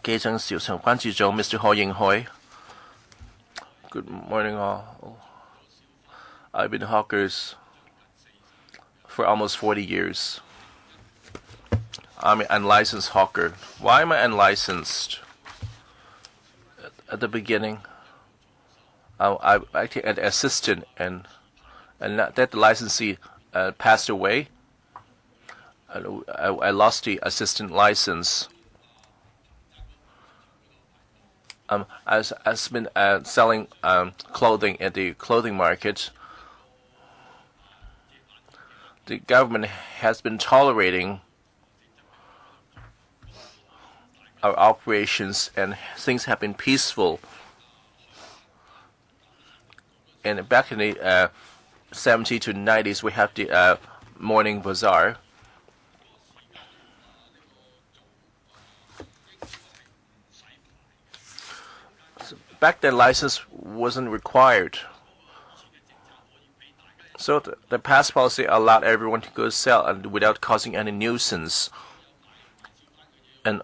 基層小場關注組 Mr. Ho Ying-hoi. Good morning, all. I've been hawkers for almost 40 years. I'm an unlicensed hawker. Why am I unlicensed? At the beginning, I acted as assistant, and that the licensee passed away. I lost the assistant license. I've been selling clothing at the clothing market. The government has been tolerating our operations, and things have been peaceful. And back in the 70s to 90s, we have the morning bazaar. Back then, license wasn't required. So the past policy allowed everyone to go sell and without causing any nuisance. And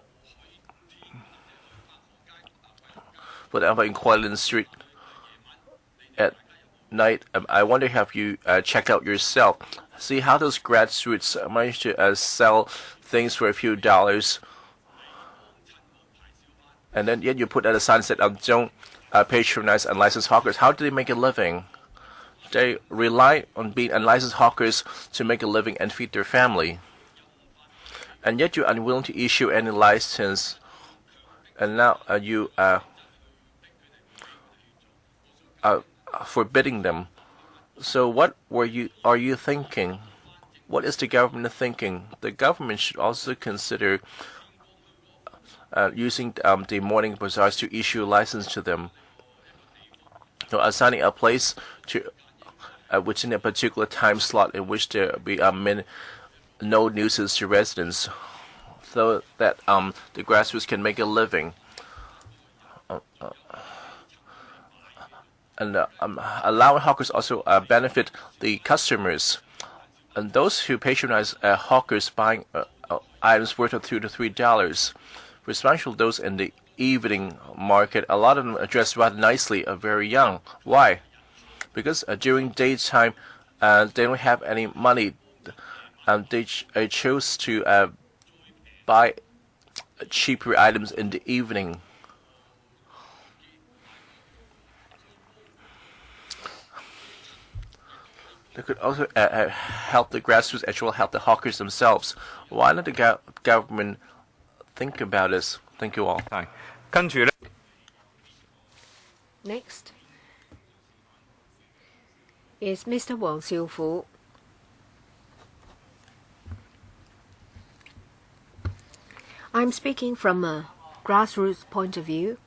for example, in Kuala Lumpur Street at night, I wonder have you checked out yourself. See how those grassroots manage to sell things for a few dollars. And then yet you put at a sign that don't patronize unlicensed hawkers. How do they make a living? They rely on being unlicensed hawkers to make a living and feed their family. And yet you're unwilling to issue any license. And now you are forbidding them. So what are you thinking? What is the government thinking? The government should also consider using the morning bazaars to issue a license to them. So assigning a place to within a particular time slot in which there be no nuisance to residents, so that the grassroots can make a living. And allowing hawkers also benefit the customers. And those who patronize hawkers buying items worth of $2 to $3. For especially those in the evening market, a lot of them are dressed rather nicely, are very young. Why? Because during daytime, they don't have any money. They chose to buy cheaper items in the evening. They could also help the grassroots, as well help the hawkers themselves. Why not the government think about this? Thank you all. Next is Mr. Wang Xiufu. I'm speaking from a grassroots point of view.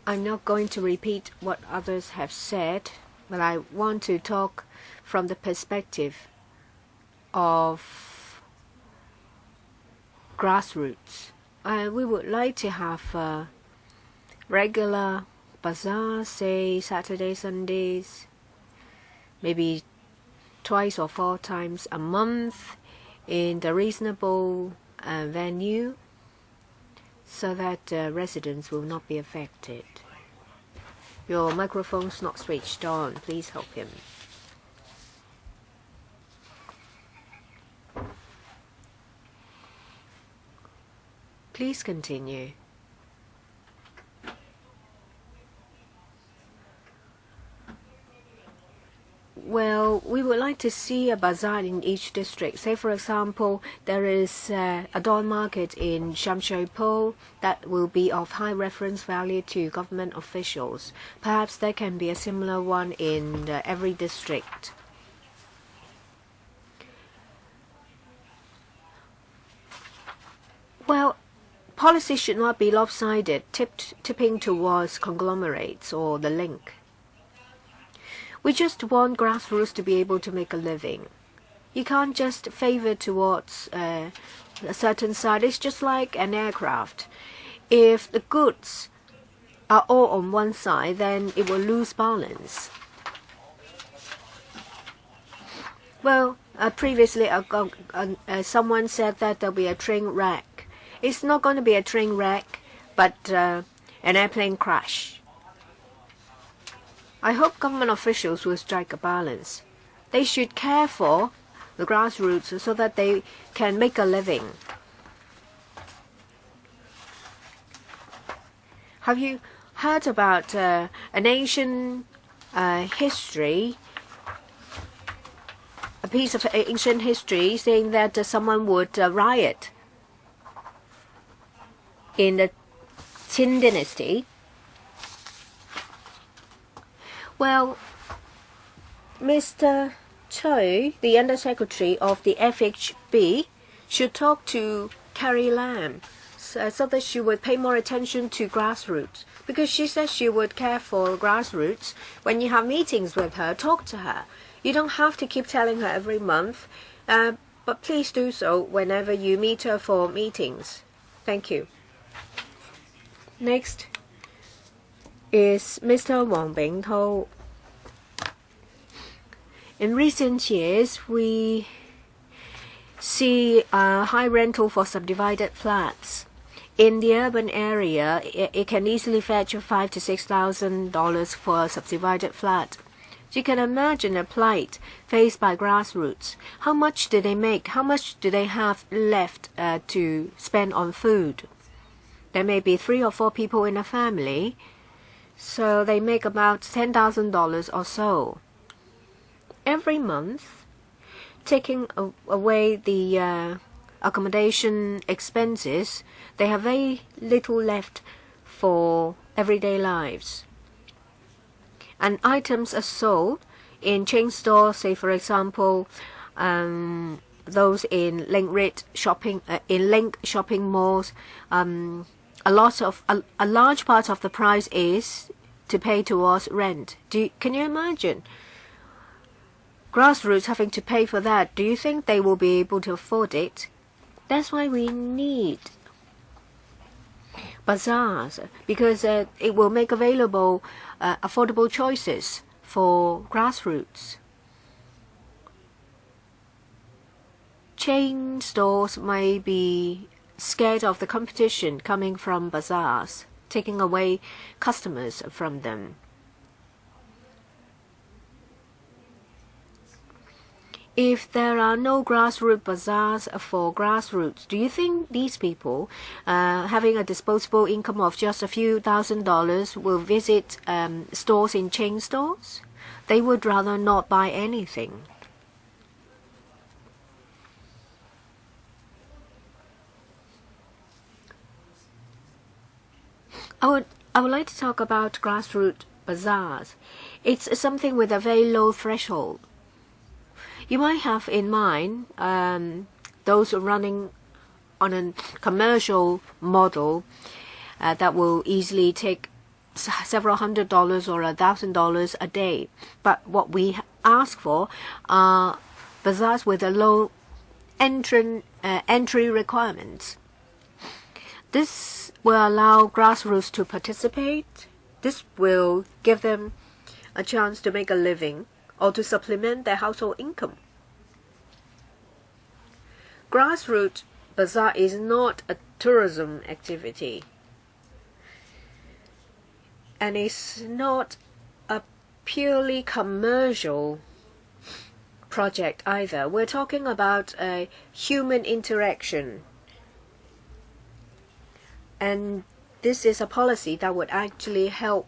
I'm not going to repeat what others have said, but I want to talk from the perspective of grassroots. We would like to have regular bazaars, say Saturday, Sundays, maybe twice or 4 times a month in the reasonable venue, so that residents will not be affected. Your microphone's not switched on. Please help him. Please continue. Well, we would like to see a bazaar in each district. Say, for example, there is a dawn market in Shamshui-Po that will be of high reference value to government officials. Perhaps there can be a similar one in every district. Well, policy should not be lopsided, tipping towards conglomerates or the link. We just want grassroots to be able to make a living. You can't just favor towards a certain side. It's just like an aircraft. If the goods are all on one side, then it will lose balance. Well, previously someone said that there'll be a train wreck. It's not going to be a train wreck, but an airplane crash. I hope government officials will strike a balance. They should care for the grassroots so that they can make a living. Have you heard about an ancient history, a piece of ancient history saying that someone would riot in the Qin dynasty? Well, Mr. Choi, the Undersecretary of the FHB, should talk to Carrie Lam so that she would pay more attention to grassroots. Because she says she would care for grassroots. When you have meetings with her, talk to her. You don't have to keep telling her every month, but please do so whenever you meet her for meetings. Thank you. Next is Mr. Wang Bingtou. In recent years, we see high rental for subdivided flats. In the urban area, it can easily fetch $5,000 to $6,000 for a subdivided flat. You can imagine a plight faced by grassroots. How much do they make? How much do they have left to spend on food? There may be 3 or 4 people in a family, so they make about $10,000 or so. Every month, taking away the accommodation expenses, they have very little left for everyday lives. And items are sold in chain stores, say for example, those in Link shopping malls. A large part of the price is to pay towards rent. Can you imagine grassroots having to pay for that? Do you think they will be able to afford it? That's why we need bazaars, because it will make available affordable choices for grassroots. Chain stores may be scared of the competition coming from bazaars, taking away customers from them. If there are no grassroots bazaars for grassroots, do you think these people, having a disposable income of just a few $1,000s, will visit stores in chain stores? They would rather not buy anything. I would like to talk about grassroots bazaars. It's something with a very low threshold. You might have in mind those running on a commercial model that will easily take several $100s or $1,000 a day. But what we ask for are bazaars with a low entry requirements. This will allow grassroots to participate. This will give them a chance to make a living or to supplement their household income. Grassroots bazaar is not a tourism activity, and it's not a purely commercial project either. We're talking about a human interaction. And this is a policy that would actually help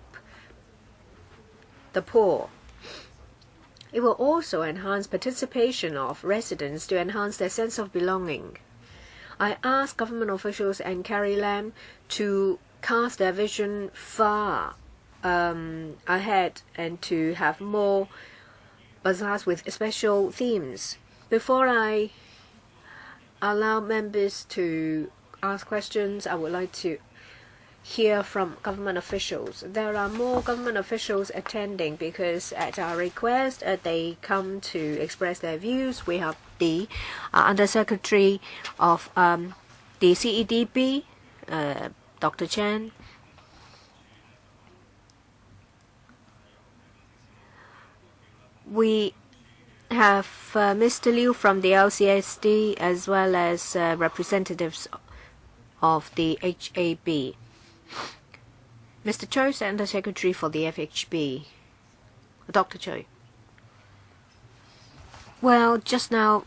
the poor. It will also enhance participation of residents to enhance their sense of belonging. I ask government officials and Carrie Lam to cast their vision far ahead and to have more bazaars with special themes. Before I allow members to ask questions, I would like to hear from government officials. There are more government officials attending because at our request they come to express their views. We have the Undersecretary of the CEDB, Dr. Chen. We have Mr. Liu from the LCSD as well as representatives of the HAB. Mr. Cho is Undersecretary for the FHB. Dr. Cho. Well, just now,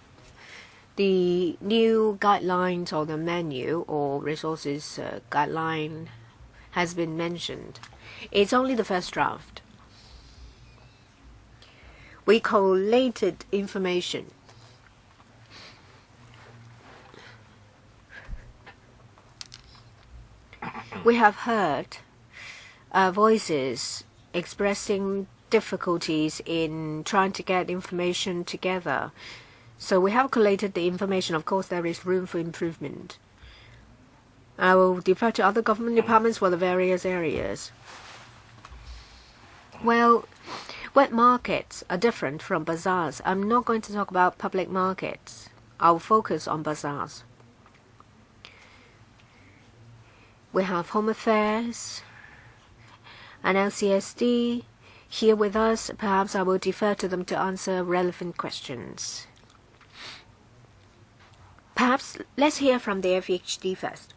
the new guidelines or the menu or resources guideline has been mentioned. It's only the first draft. We collated information. We have heard voices expressing difficulties in trying to get information together. So we have collated the information. Of course, there is room for improvement. I will defer to other government departments for the various areas. Well, wet markets are different from bazaars. I'm not going to talk about public markets. I'll focus on bazaars. We have Home Affairs and LCSD here with us. Perhaps I will defer to them to answer relevant questions. Perhaps let's hear from the FHD first.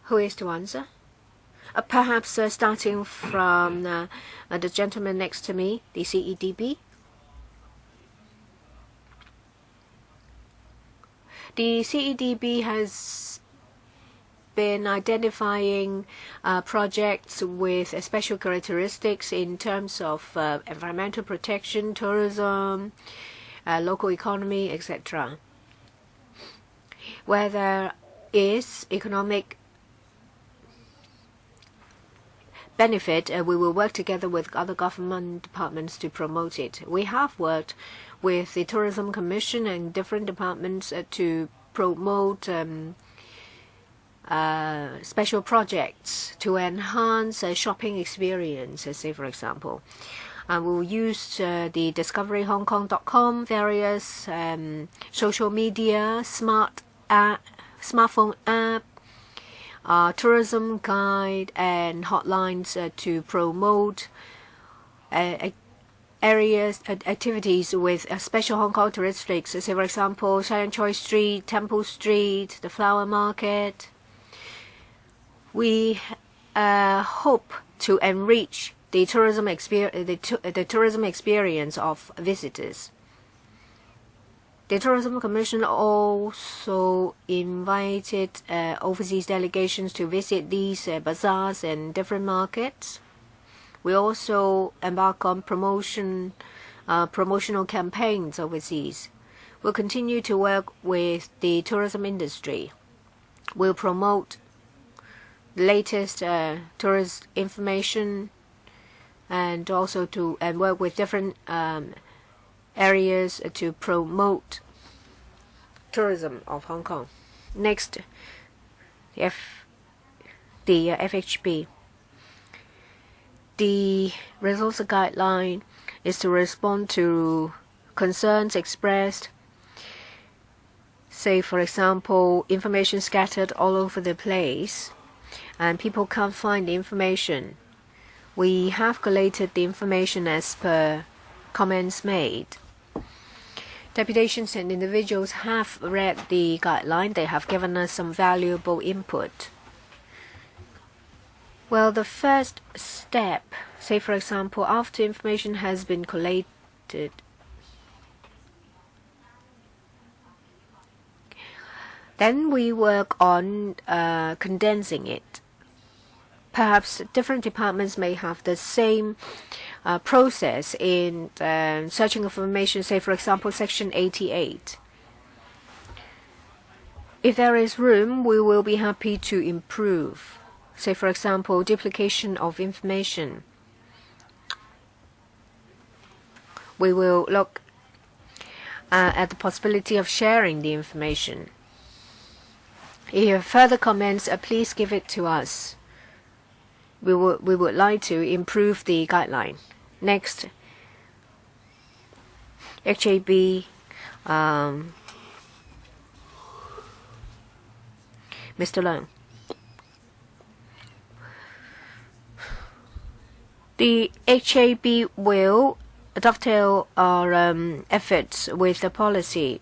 Who is to answer? Perhaps starting from the gentleman next to me, the CEDB. The CEDB has been identifying projects with special characteristics in terms of environmental protection, tourism, local economy, etc. Where there is economic benefit, we will work together with other government departments to promote it. We have worked with the Tourism Commission and different departments to promote special projects to enhance shopping experience, say for example. We'll use the discoveryhongkong.com, various social media, smartphone app, tourism guide and hotlines to promote areas, activities with special Hong Kong characteristics. Say for example, Shang Choi Street, Temple Street, the Flower Market. We hope to enrich the tourism experience of visitors. The Tourism Commission also invited overseas delegations to visit these bazaars and different markets. We also embark on promotional campaigns overseas. We'll continue to work with the tourism industry. We'll promote the latest tourist information and also to work with different areas to promote tourism of Hong Kong. Next, the FHB. The resource guideline is to respond to concerns expressed. Say, for example, information scattered all over the place and people can't find the information. We have collated the information as per comments made. Deputations and individuals have read the guideline. They have given us some valuable input. Well, the first step, say for example, after information has been collated, Then we work on condensing it. Perhaps different departments may have the same process in searching information, say, for example, Section 88. If there is room, we will be happy to improve. Say, for example, duplication of information. We will look at the possibility of sharing the information. If you have further comments, please give it to us. We would like to improve the guideline. Next, HAB, Mr. Leung. The HAB will dovetail our efforts with the policy.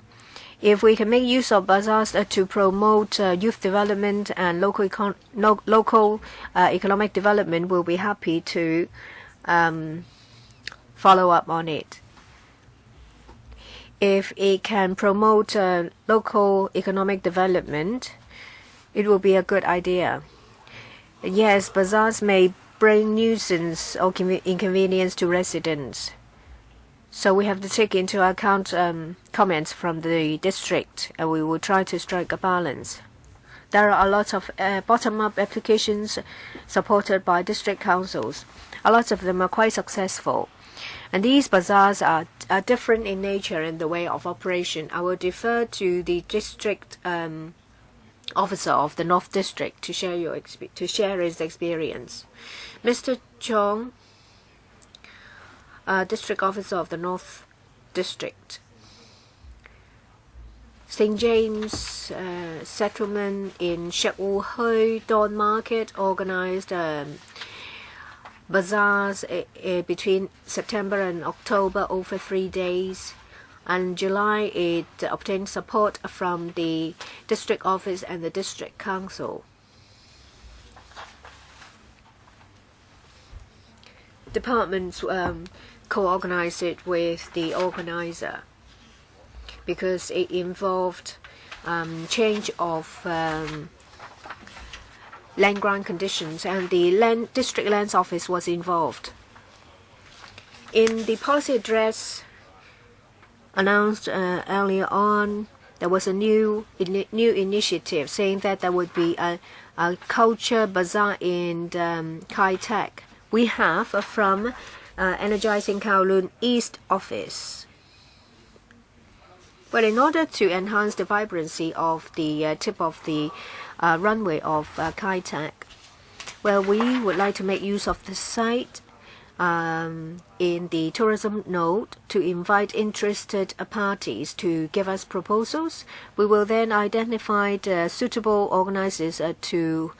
If we can make use of Bazaars to promote youth development and local economic development, we'll be happy to follow up on it. If it can promote local economic development, it will be a good idea. Yes, Bazaars may bring nuisance or inconvenience to residents. So we have to take into account comments from the district, and we will try to strike a balance. There are a lot of bottom-up applications supported by district councils. A lot of them are quite successful. And these bazaars are different in nature and the way of operation. I will defer to the district officer of the North District to share his experience. Mr. Chong, District Officer of the North District. St. James settlement in Shek Wu Hui Dawn Market organized bazaars between September and October over 3 days. And July it obtained support from the district office and the district council. Departments co-organized it with the organizer because it involved change of land grant conditions, and the district lands office was involved. In the policy address announced earlier on, there was a new initiative saying that there would be a culture bazaar in Kai Tak. We have from Energizing Kowloon East Office. But in order to enhance the vibrancy of the tip of the runway of Kai Tak, well, we would like to make use of the site in the tourism node to invite interested parties to give us proposals. We will then identify the suitable organizers to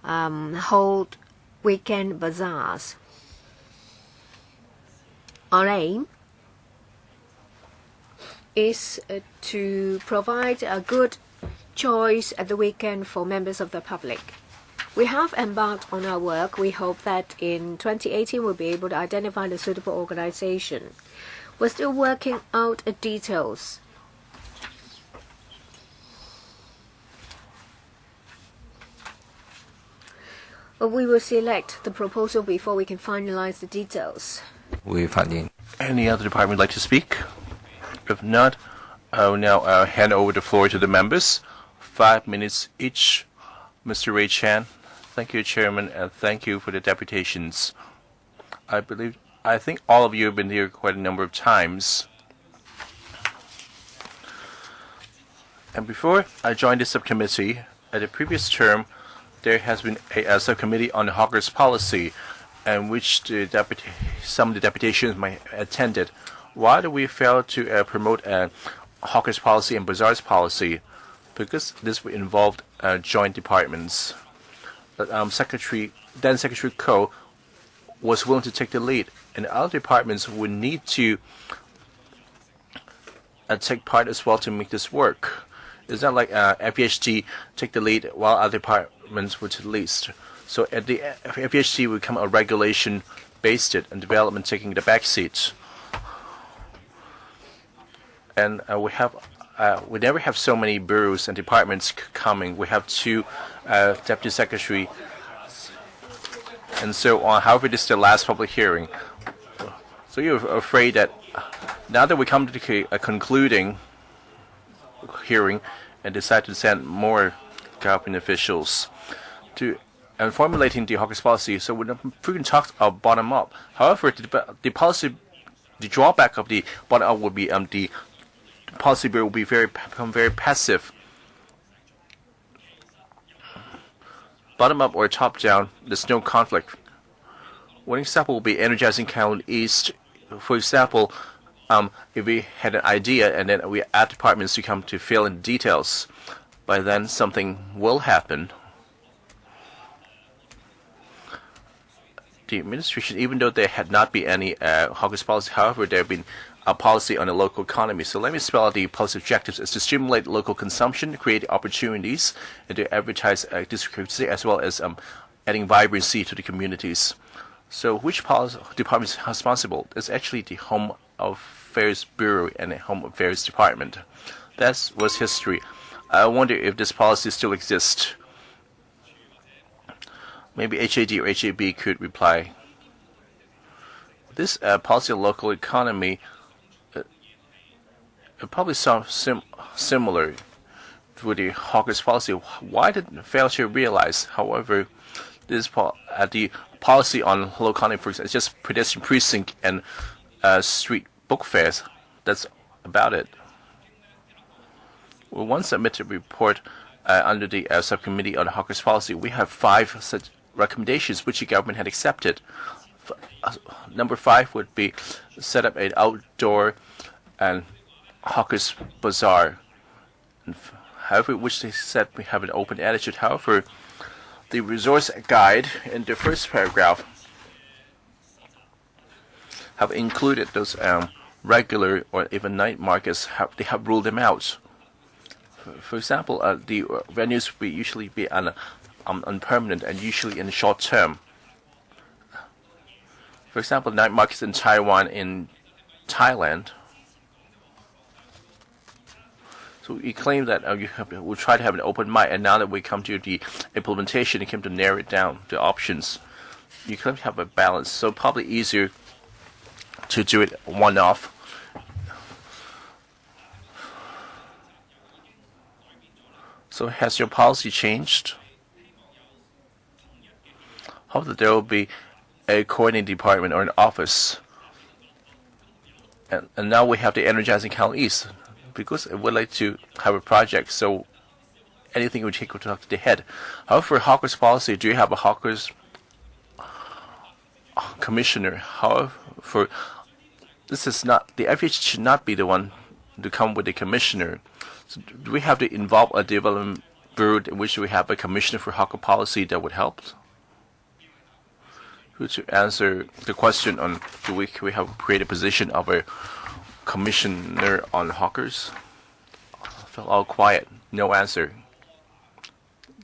hold weekend bazaars. Our aim is to provide a good choice at the weekend for members of the public. We have embarked on our work. We hope that in 2018 we'll be able to identify the suitable organization. We're still working out details. But we will select the proposal before we can finalize the details. Any other department would like to speak? If not, I will now hand over the floor to the members. 5 minutes each. Mr. Ray Chan. Thank you, Chairman, and thank you for the deputations. I think all of you have been here quite a number of times. And before I joined the subcommittee, at the previous term, there has been a subcommittee on the hawkers policy, and which some of the deputations might have attended. Why do we fail to promote a hawkers policy and bazaars policy? Because this would involve joint departments. But Secretary Ko was willing to take the lead, and other departments would need to take part as well to make this work. It's not like FPHT take the lead while other departments would take the lead. So at the FPHT would become a regulation based it and development taking the back seat. And we have we never have so many bureaus and departments coming. We have 2 deputy secretary and so on. However, this is the last public hearing. So you're afraid that now that we come to a concluding hearing and decide to send more government officials to and formulating the hawkers policy, so we're frequently talk about bottom up. However, the drawback of the bottom up would be the policy bureau will become very passive. Bottom up or top down, there's no conflict. One example will be energizing Kowloon East. For example, if we had an idea and then we add departments to come to fill in details, by then something will happen. The administration, even though there had not been any hawkers policy, however, there have been a policy on the local economy. So let me spell out the policy objectives: is to stimulate local consumption, create opportunities, and to advertise district as well as adding vibrancy to the communities. So which policy department is responsible? It's actually the Home Affairs Bureau and the Home Affairs Department. That was history. I wonder if this policy still exists. Maybe HAD or HAB could reply. This policy on local economy it probably sounds similar to the hawkers policy. Why did it fail to realize? However, this the policy on local economy, for example, is just pedestrian precinct and street book fairs. That's about it. We once submitted a report under the subcommittee on the hawkers policy. We have 5 such recommendations which the government had accepted. Number 5 would be set up an outdoor and hawkers bazaar. However, which they said we have an open attitude. However, the resource guide in the first paragraph have included those regular or even night markets. They have ruled them out. For example, the venues will usually be on permanent and usually in the short term. For example, night markets in Taiwan, in Thailand. So we claim that we'll try to have an open mind, and now that we come to the implementation, it came to narrow it down the options. You claim to have a balance, so probably easier to do it one-off. So has your policy changed? Hope that there will be a coordinating department or an office. And now we have the energizing Kowloon East, because we'd like to have a project, so anything we take will talk to the head. However, for hawkers policy, do you have a hawkers commissioner? However, this is not, the FH should not be the one to come with the commissioner. So do we have to involve a development bureau in which we have a commissioner for hawker policy that would help? Who to answer the question on do we have create a position of a commissioner on hawkers? I felt all quiet, no answer.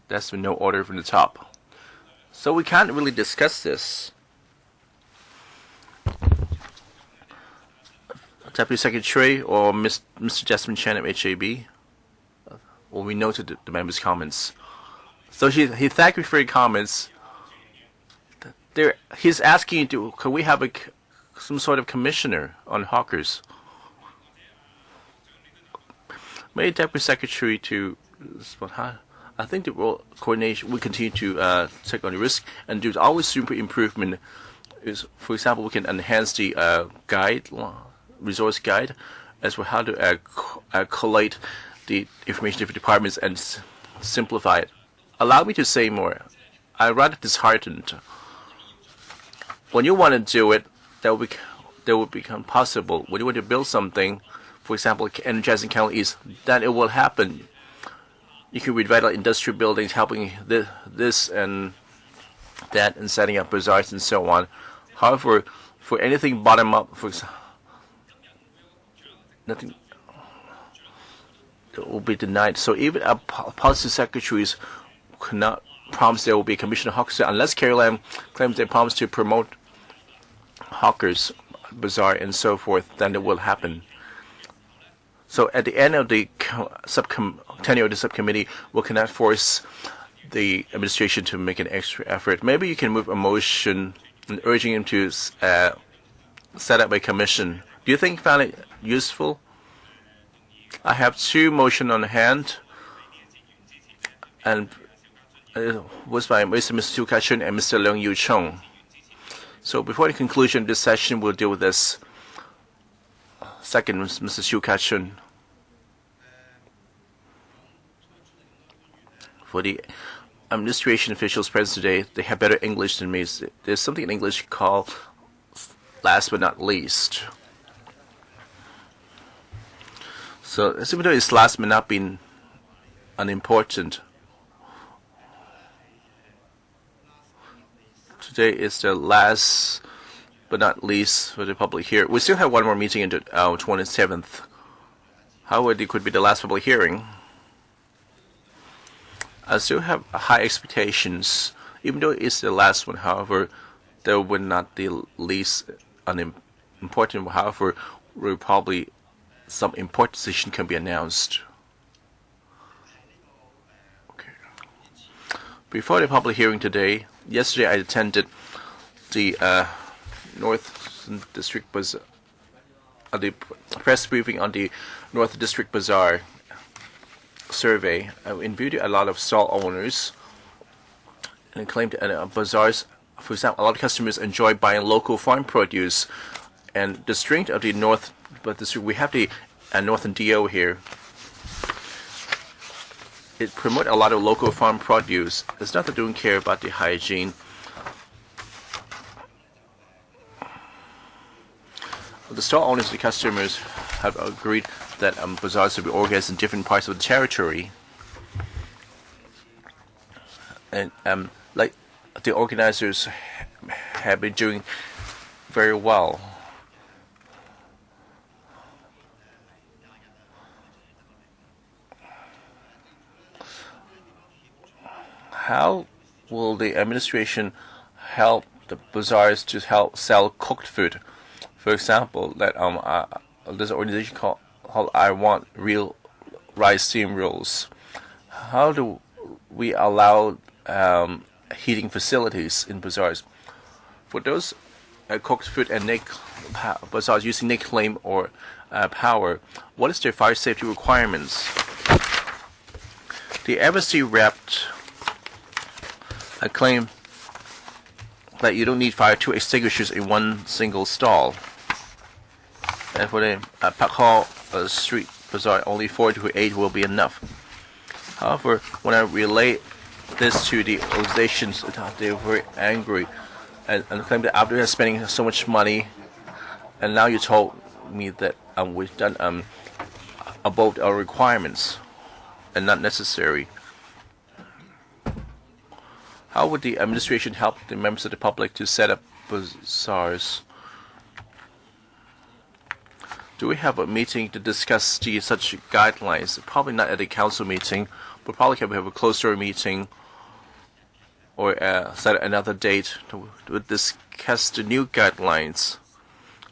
That's no order from the top. So we can't really discuss this. Deputy Secretary or Mr. Jasmine Chen of HAB? Well, we noted the members' comments. So he thanked me for your comments. He's asking you, could we have some sort of commissioner on hawkers? Maybe Deputy Secretary to, I think the role coordination will continue to take on the risk and do always super improvement. Is, for example, we can enhance the resource guide as for how to collate the information of departments and simplify it. Allow me to say more. I'm rather disheartened. When you want to do it, that will become possible. When you want to build something, for example, energizing Kowloon East, then it will happen. You can revitalize industrial buildings, helping this and that, and setting up bazaars and so on. However, for anything bottom up, for example, nothing will be denied. So even policy secretaries cannot promise there will be a commissioner of hawkers unless Carrie Lam claims they promise to promote hawkers, bazaar, and so forth. Then it will happen. So at the end of the tenure of the subcommittee, we cannot force the administration to make an extra effort. Maybe you can move a motion urging him to set up a commission. Do you think you found it useful? I have two motions on hand, and it was by Mr. Xu Ka-chun and Mr. Leung Yu-chung. So before the conclusion of this session, we'll deal with this. Second, Mr. Xu Ka-chun. For the administration officials present today, they have better English than me. There's something in English called last but not least. So even though it's last but not been unimportant, today is the last but not least for the public hearing. We still have one more meeting on the 27th. However, it could be the last public hearing. I still have high expectations. Even though it's the last one, however, there will not the least unimportant. However, will probably some important decision can be announced. Okay. Before the public hearing today, yesterday I attended the North District Bazaar, the press briefing on the North District Bazaar survey. I interviewed a lot of stall owners and claimed that bazaars, for example, a lot of customers enjoy buying local farm produce. And the strength of the North District, we have the Northern DO here. It promotes a lot of local farm produce. It's not that they don't care about the hygiene. The stall owners and the customers have agreed that bazaars will be organized in different parts of the territory. And like the organizers have been doing very well. How will the administration help the bazaars to help sell cooked food? For example, that there's an organization called I Want Real Rice Steam Rolls. How do we allow heating facilities in bazaars? For those cooked food and bazaars using naked flame or power, what is their fire safety requirements? The embassy rep claim that you don't need two extinguishers in one single stall. And for the Park Hall Street Bazaar, only 4 to 8 will be enough. However, when I relate this to the organizations, they were very angry and claimed that after spending so much money, and now you told me that we've done above our requirements and not necessary. How would the administration help the members of the public to set up bazaars? Do we have a meeting to discuss such guidelines? Probably not at a council meeting, but probably can we have a closed-door meeting or set another date to discuss the new guidelines.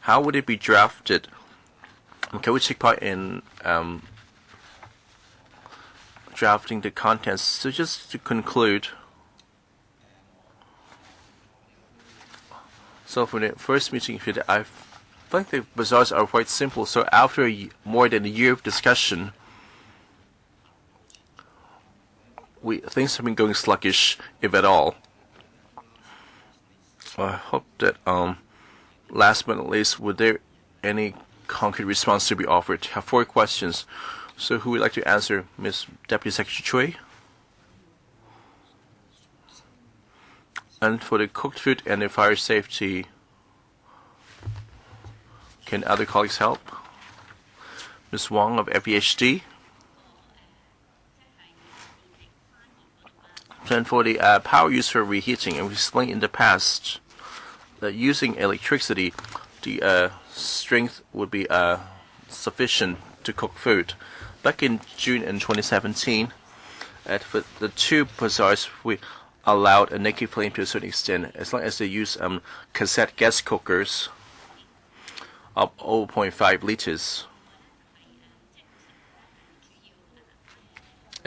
How would it be drafted? Can we take part in drafting the contents? So just to conclude, so for the first meeting, I think the bazaars are quite simple. So after more than a year of discussion, things have been going sluggish, if at all. I hope that last but not least, would there any concrete response to be offered? I have 4 questions. So who would like to answer? Ms. Deputy Secretary Choi? And for the cooked food and the fire safety, can other colleagues help? Ms. Wong of FEHD? And for the power used for reheating, and we explained in the past that using electricity, the strength would be sufficient to cook food. Back in June in 2017, for the 2 bazaars, we allowed a naked flame to a certain extent, as long as they use cassette gas cookers of 0.5 liters.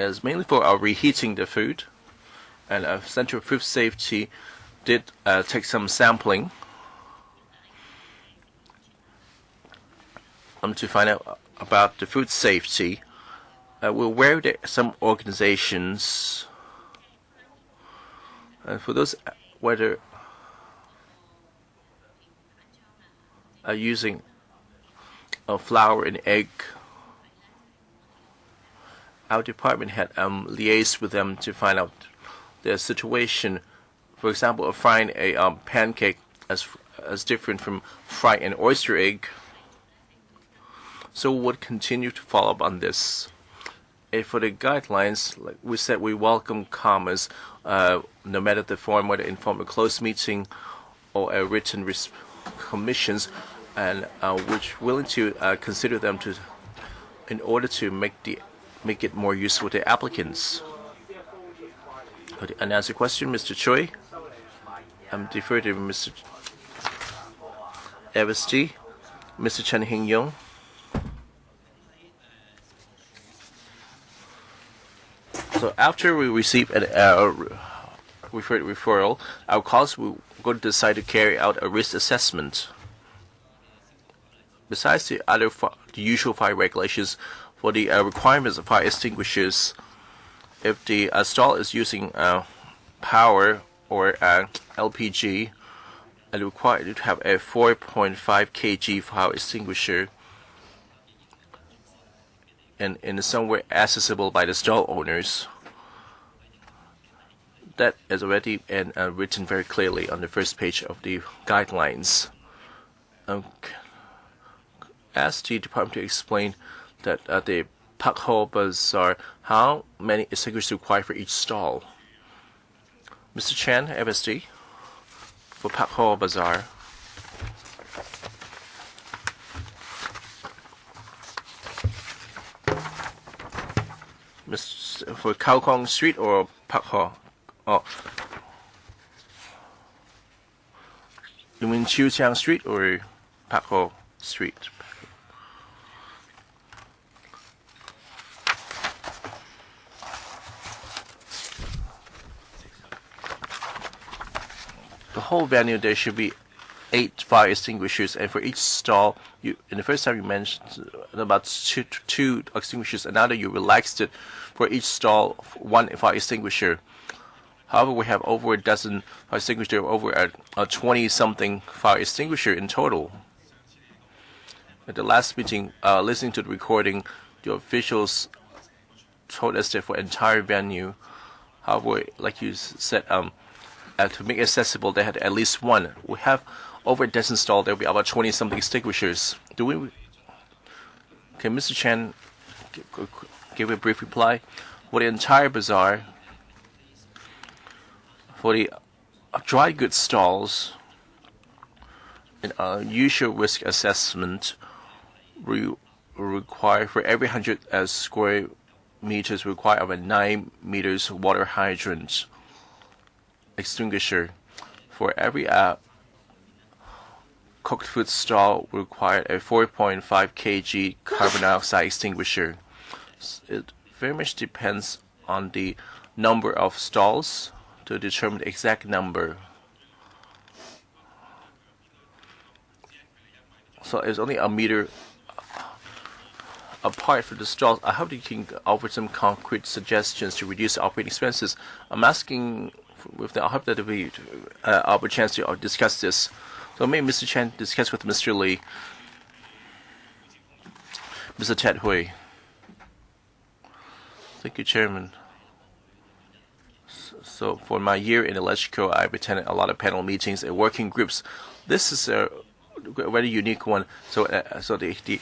is mainly for reheating the food, and Center of Food Safety did take some sampling to find out about the food safety. We're aware that some organizations, for those whether are using flour and egg, our department had liaised with them to find out their situation. For example, of frying a pancake as different from frying an oyster egg. So we would continue to follow up on this. And for the guidelines, like we said, we welcome comments, no matter the form, whether in form of a closed meeting or a written commissions, and which willing to consider them in order to make it more useful to applicants. And answer question, Mr. Choi. I'm deferred to Mr. Evesty, Mr. Chen Hing-yong. So after we receive a referral, our colleagues will go to decide to carry out a risk assessment. Besides the usual fire regulations, for the requirements of fire extinguishers, if the stall is using power or LPG, and required to have a 4.5 kg fire extinguisher, and in some way accessible by the stall owners, that is already written very clearly on the first page of the guidelines. Ask the department to explain that the Pak Ho Bazaar, how many extinguishers required for each stall. Mr. Chan, FSD, for Pak Ho Bazaar. For Khao Kong Street or Pak Ho? Oh. You mean Chiu Chiang Street or Pak Ho Street? The whole venue, there should be 8 fire extinguishers, and for each stall, in the first time you mentioned about two extinguishers, and now that you relaxed it, for each stall 1 fire extinguisher. However, we have over a dozen fire extinguishers, over a 20-something fire extinguisher in total. At the last meeting, listening to the recording, the officials told us that for entire venue, however, like you said, to make it accessible, they had at least 1. We have over a dozen stalls. There will be about 20-something extinguishers. Can Mr. Chen give a brief reply? For the entire bazaar, for the dry goods stalls, an usual risk assessment require for every 100 square meters require of a 9 meters water hydrant extinguisher. For every cooked food stall required a 4.5 kg carbon dioxide extinguisher. It very much depends on the number of stalls to determine the exact number. So it's only a meter apart for the stalls. I hope you can offer some concrete suggestions to reduce operating expenses. I'm asking I hope that there will be a chance to discuss this. So maybe Mr. Chen discuss with Mr. Lee. Mr. Ted Hui. Thank you, Chairman. So for my year in electrical, I've attended a lot of panel meetings and working groups. This is a very unique one. So the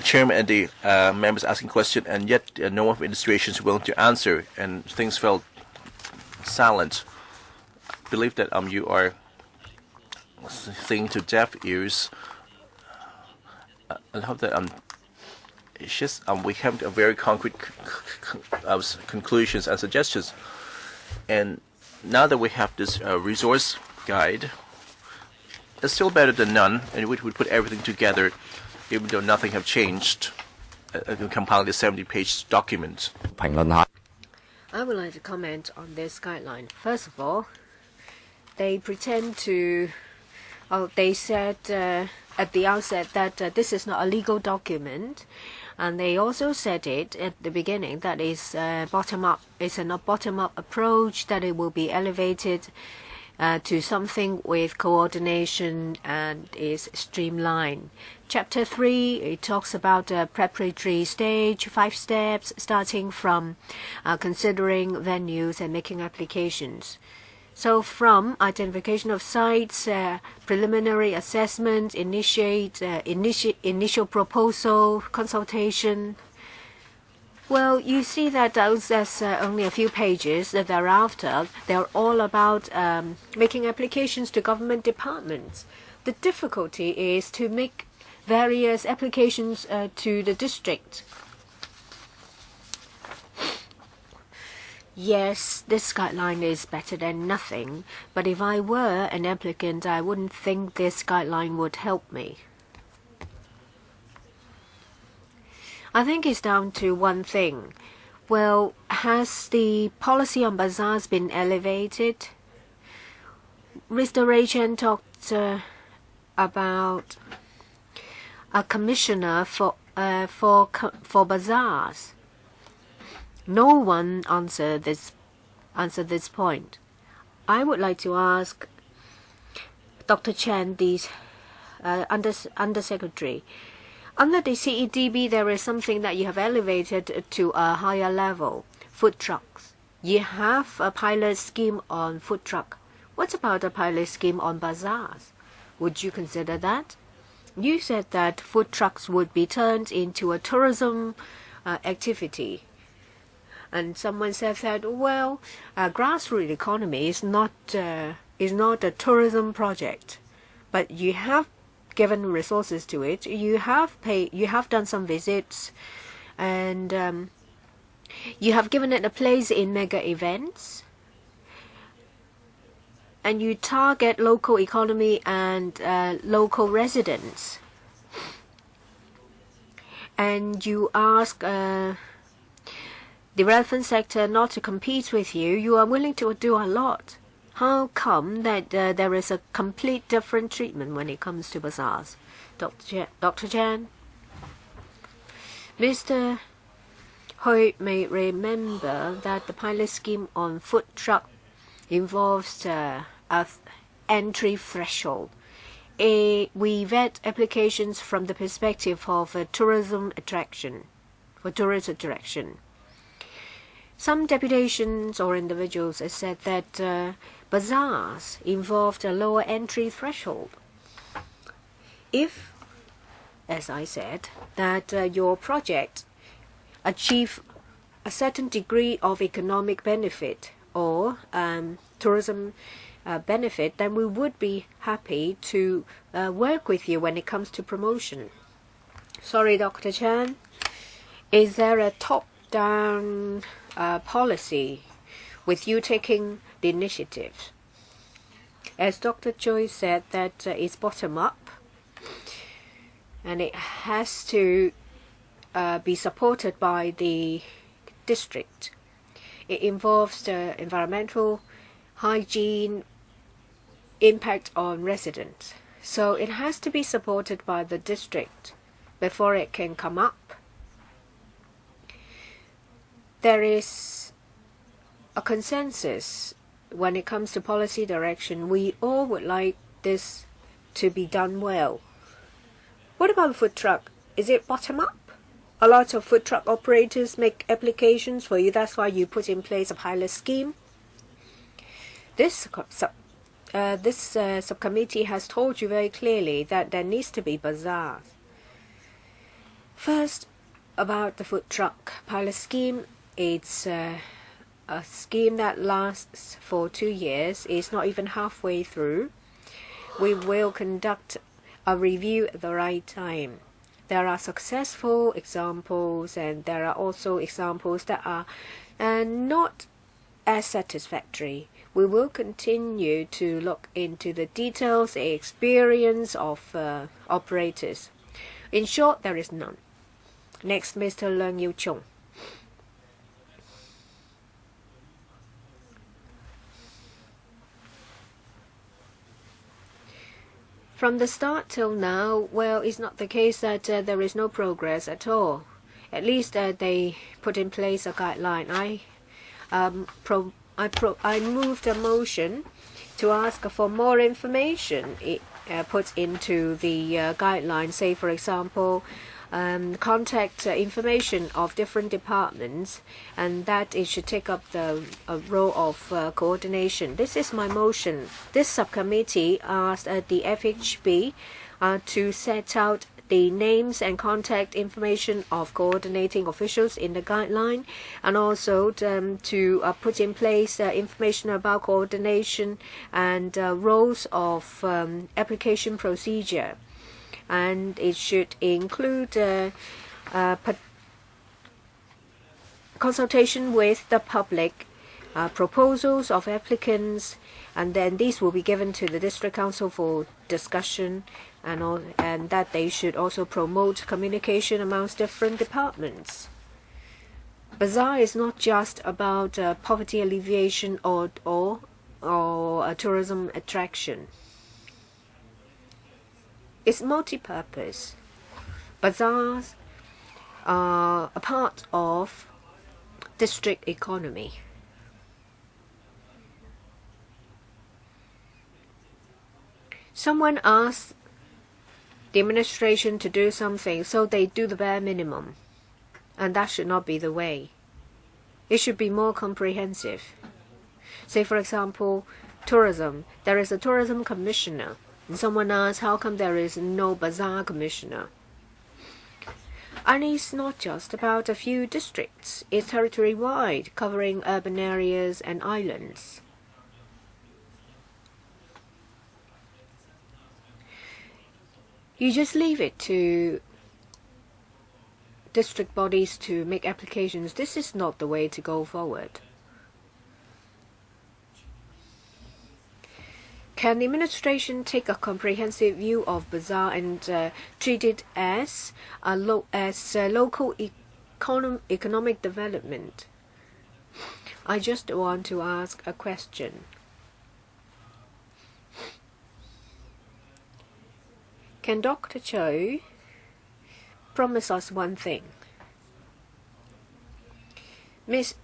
chairman and the members asking questions, and yet no one from administration is willing to answer, and things felt silent. I believe that you are singing to deaf ears. I hope that it's just we have a very concrete conclusions and suggestions. And now that we have this resource guide, it's still better than none, and we would put everything together, even though nothing have changed, compiling the 70-page document. I would like to comment on this guideline. First of all, they pretend to, they said at the outset that this is not a legal document, and they also said it at the beginning that is bottom-up. It's a bottom-up approach, that it will be elevated to something with coordination and is streamlined. Chapter 3, it talks about the preparatory stage, 5 steps, starting from considering venues and making applications. So from identification of sites, preliminary assessment, initial proposal, consultation. Well, you see that there's only a few pages. Thereafter, they're all about making applications to government departments. The difficulty is to make various applications to the district. Yes, this guideline is better than nothing, but if I were an applicant, I wouldn't think this guideline would help me. I think it's down to one thing. Well, has the policy on bazaars been elevated? Mr. Ray-Chan talked about a commissioner for bazaars. No one answered this point. I would like to ask Dr. Chan, the Undersecretary. Under the CEDB, there is something that you have elevated to a higher level, food trucks. You have a pilot scheme on food truck. What about a pilot scheme on bazaars? Would you consider that? You said that food trucks would be turned into a tourism activity. And someone said that, well, grassroots economy is not a tourism project, but you have given resources to it. You have done some visits, and you have given it a place in mega events, and you target local economy and local residents, and you ask the relevant sector not to compete with you. You are willing to do a lot. How come that there is a complete different treatment when it comes to bazaars? Dr. Chan? Mr. Hui may remember that the pilot scheme on food truck involves an entry threshold. We vet applications from the perspective of a tourism attraction, for tourist attraction. Some deputations or individuals have said that bazaars involved a lower entry threshold. If, as I said, that your project achieve a certain degree of economic benefit or tourism benefit, then we would be happy to work with you when it comes to promotion. Sorry, Dr. Chan. Is there a top-down policy with you taking the initiative? As Dr. Choi said, that it's bottom-up, and it has to be supported by the district. It involves the environmental, hygiene, impact on residents. So it has to be supported by the district before it can come up. There is a consensus when it comes to policy direction. We all would like this to be done well. What about the food truck? Is it bottom up? A lot of food truck operators make applications for you. That's why you put in place a pilot scheme. This subcommittee has told you very clearly that there needs to be bazaars. First, about the food truck pilot scheme. It's a scheme that lasts for 2 years. It's not even halfway through. We will conduct a review at the right time. There are successful examples, and there are also examples that are not as satisfactory. We will continue to look into the details, the experience of operators. In short, there is none. Next, Mr. Leung Yu Chung. From the start till now, well, it's not the case that there is no progress at all. At least they put in place a guideline. I moved a motion to ask for more information put into the guideline. Say, for example, contact information of different departments, and that it should take up the role of coordination. This is my motion. This subcommittee asked the FHB to set out the names and contact information of coordinating officials in the guideline, and also to put in place information about coordination and roles of application procedure. And it should include consultation with the public, proposals of applicants, and then these will be given to the district council for discussion, and that they should also promote communication amongst different departments. Bazaar is not just about poverty alleviation or a tourism attraction. It's multi-purpose. Bazaars are a part of district economy. Someone asked the administration to do something, so they do the bare minimum. And that should not be the way. It should be more comprehensive. Say, for example, tourism. There is a tourism commissioner. And someone asks, how come there is no bazaar commissioner? And it's not just about a few districts. It's territory-wide, covering urban areas and islands. You just leave it to district bodies to make applications. This is not the way to go forward. Can the administration take a comprehensive view of bazaar and treat it as local economic development? I just want to ask a question. Can Dr. Cho promise us one thing? Please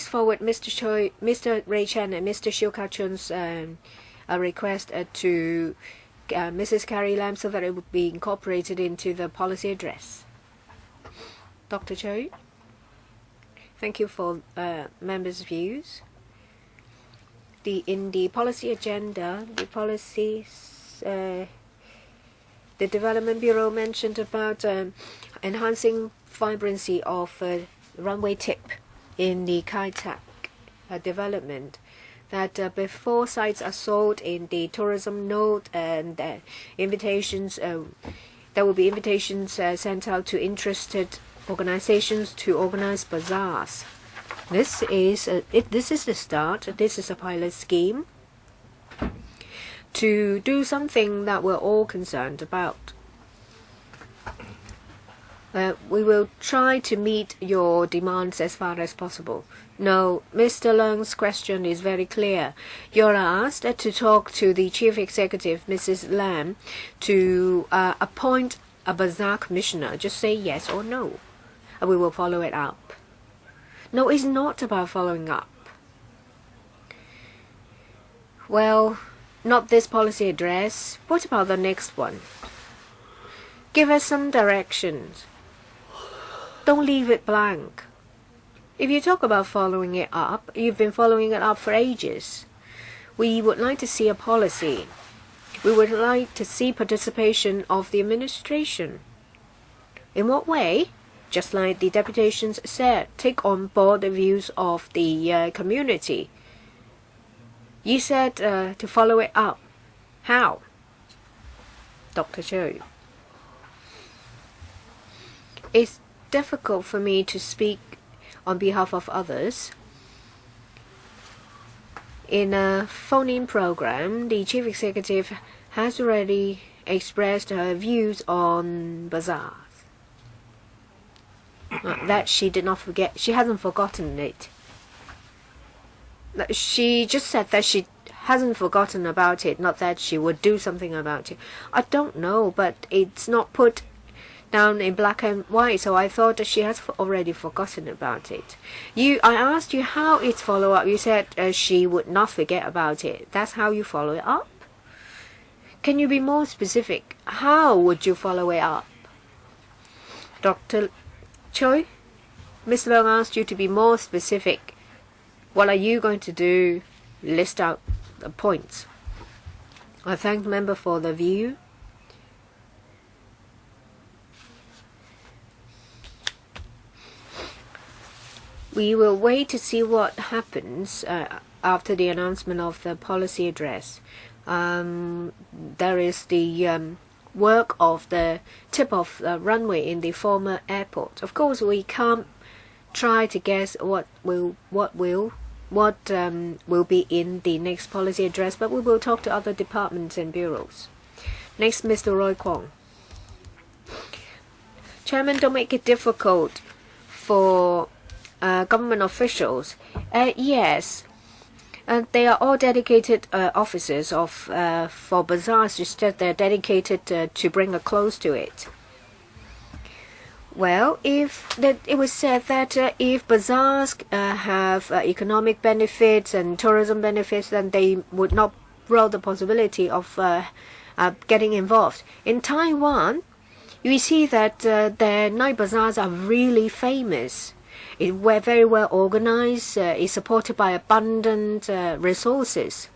forward Mr. Ray Chen and Mr. Shiu Ka-chun's a request to Mrs. Carrie Lam so that it would be incorporated into the policy address. Dr. Cho, thank you for members' views. In the policy agenda, the Development Bureau mentioned about enhancing vibrancy of runway tip in the Kai Tak development. That before sites are sold in the tourism node, and invitations, there will be invitations sent out to interested organizations to organize bazaars. This is the start. This is a pilot scheme to do something that we're all concerned about. We will try to meet your demands as far as possible. No, Mr. Leung's question is very clear. You're asked to talk to the Chief Executive, Mrs. Lam, to appoint a bazaar commissioner. Just say yes or no, and we will follow it up. No, it's not about following up. Well, not this policy address. What about the next one? Give us some directions. Don't leave it blank. If you talk about following it up, you've been following it up for ages. We would like to see a policy. We would like to see participation of the administration. In what way? Just like the deputations said, take on board the views of the community. You said to follow it up. How? Dr. Cho. It's difficult for me to speak on behalf of others. In a phone-in program, the Chief Executive has already expressed her views on bazaars. That she did not forget. She hasn't forgotten it. She just said that she hasn't forgotten about it, not that she would do something about it. I don't know, but it's not put down in black and white, so I thought that she has already forgotten about it. I asked you how it's follow up. You said she would not forget about it. That's how you follow it up? Can you be more specific? How would you follow it up? Dr. Choi, Ms. Leung asked you to be more specific. What are you going to do? List out the points. I thank the member for the view. We will wait to see what happens after the announcement of the policy address. There is the work of the tip of the runway in the former airport. Of course, we can't try to guess what will be in the next policy address, but we will talk to other departments and bureaus. Next, Mr. Roy Kwong. Chairman, don't make it difficult for government officials. Yes, they are all dedicated officers for Bazaars. Just that they're dedicated to bring a close to it. Well, it was said that if Bazaars have economic benefits and tourism benefits, then they would not rule the possibility of getting involved. In Taiwan, you see that their night bazaars are really famous. We're very well organized, is supported by abundant resources.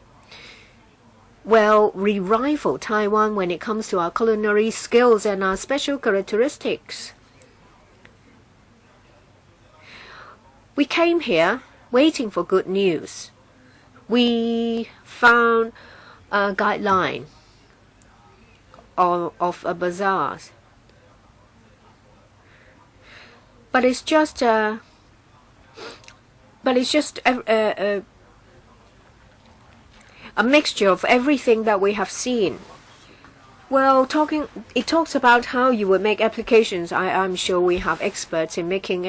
Well, we rival Taiwan when it comes to our culinary skills and our special characteristics. We came here waiting for good news. We found a guideline of a bazaars. But it's just a mixture of everything that we have seen. Well, it talks about how you would make applications. I'm sure we have experts in making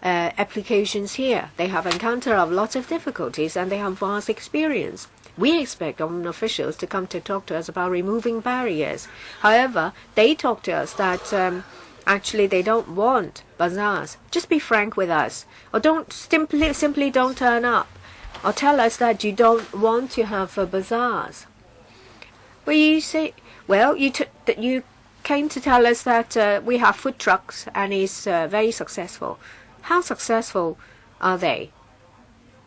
applications here. They have encountered lots of difficulties and they have vast experience. We expect government officials to come to talk to us about removing barriers. However, they talk to us that actually they don't want bazaars. Just be frank with us, or don't simply don't turn up, or tell us that you don't want to have bazaars. Well, you say, well, you came to tell us that we have food trucks and it's very successful. How successful are they?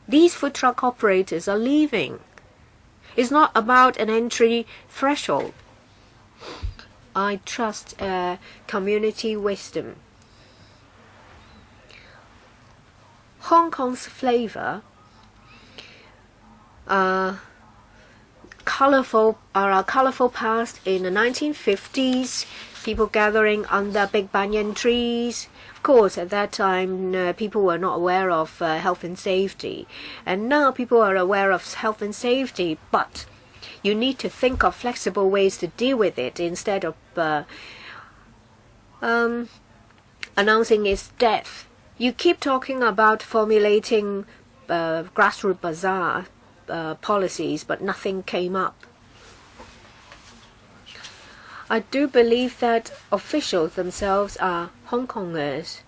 These food truck operators are leaving. It's not about an entry threshold. I trust community wisdom. Hong Kong's flavor our colorful past in the 1950s, people gathering under big banyan trees. Of course, at that time, people were not aware of health and safety. And now people are aware of health and safety, but you need to think of flexible ways to deal with it instead of announcing its death. You keep talking about formulating grassroots bazaar policies, but nothing came up. I do believe that officials themselves are Hong Kongers.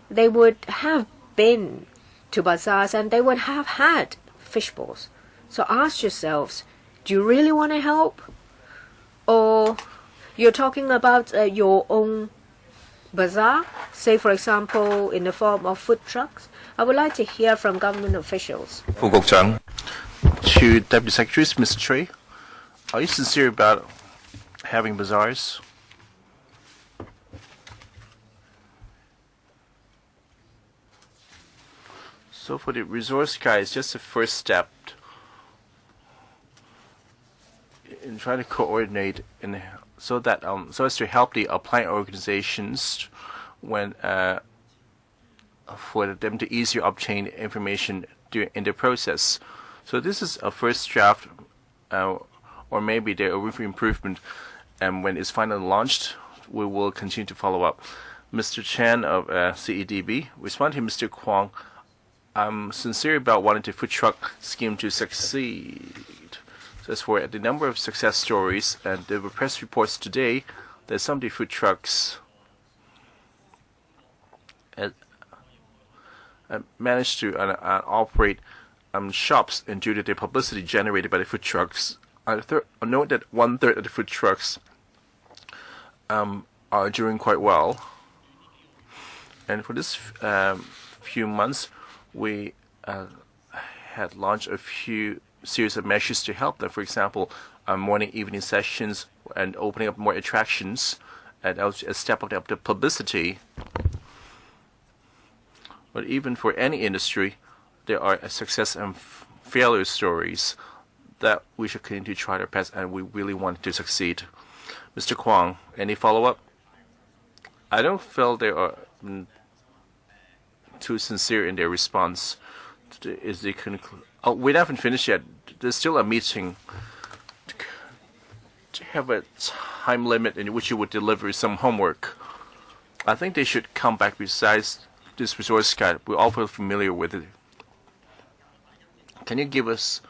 They would have been to bazaars and they would have had fishballs. So ask yourselves, do you really want to help? Or you're talking about your own bazaar, say for example in the form of food trucks? I would like to hear from government officials. To Deputy Secretaries, Mr. Trey, are you sincere about having bazaars? So for the resource guys, just the first step in trying to coordinate so as to help the applying organizations when for them to easier obtain information in the process. So this is a first draft, or maybe there are room for improvement. And when it's finally launched, we will continue to follow up. Mr. Chan of CEDB, responding to Mr. Kwong, I'm sincere about wanting the food truck scheme to succeed. So as for the number of success stories and the press reports today, that some of the food trucks managed to operate shops, and due to the publicity generated by the food trucks, I note that 1/3 of the food trucks are doing quite well. And for this few months, we had launched a few series of measures to help them. For example, morning, evening sessions, and opening up more attractions, and a step up the publicity. But even for any industry, there are success and failure stories that we should continue to try our best, and we really want to succeed. Mr. Kwong, any follow-up? I don't feel they are too sincere in their response. We haven't finished yet. There's still a meeting to have a time limit in which you would deliver some homework. I think they should come back besides this resource guide. We're all familiar with it. Can you give us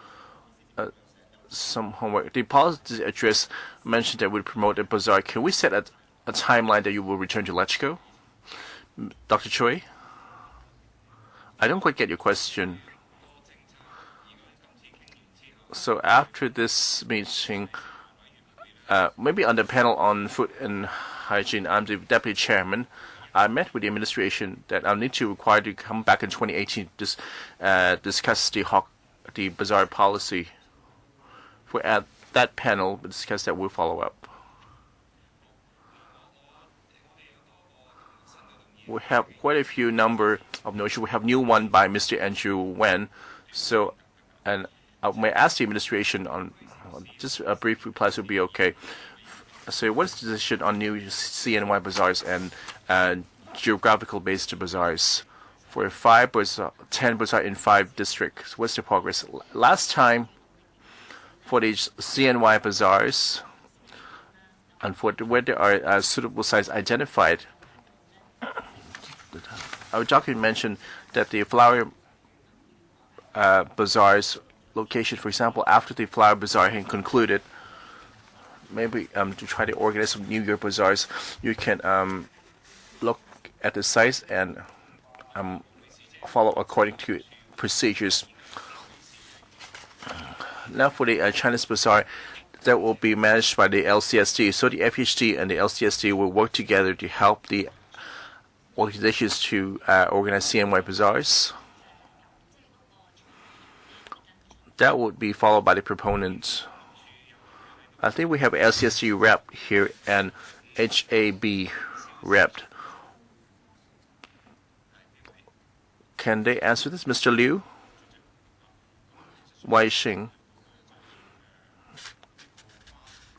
some homework? The policy address mentioned that we promote a bazaar. Can we set a timeline that you will return to LegCo? Dr. Choi? I don't quite get your question. So after this meeting, maybe on the panel on food and hygiene, I'm the deputy chairman. I met with the administration that I'll need to require to come back in 2018 to discuss the bazaar policy. For at that panel, we discuss that, we'll follow up. We have quite a few number of notions. We have new one by Mr. Andrew Wen. So, and I may ask the administration on just a brief reply would be okay. So, what is the decision on new CNY bazaars and geographical based bazaars for 10 bazaar in 5 districts? What's the progress? Last time, for these CNY bazaars, and for where there are suitable sites identified, our document mentioned that the flower bazaars location, for example, after the flower bazaar had concluded, maybe to try to organize some New Year bazaars, you can look at the sites and follow according to procedures. Now for the Chinese bazaar, that will be managed by the LCSD. So the FHD and the LCSD will work together to help the organizations to organize CNY bazaars. That would be followed by the proponents. I think we have LCSD rep here and HAB rep. Can they answer this? Mr. Liu? Wai Xing?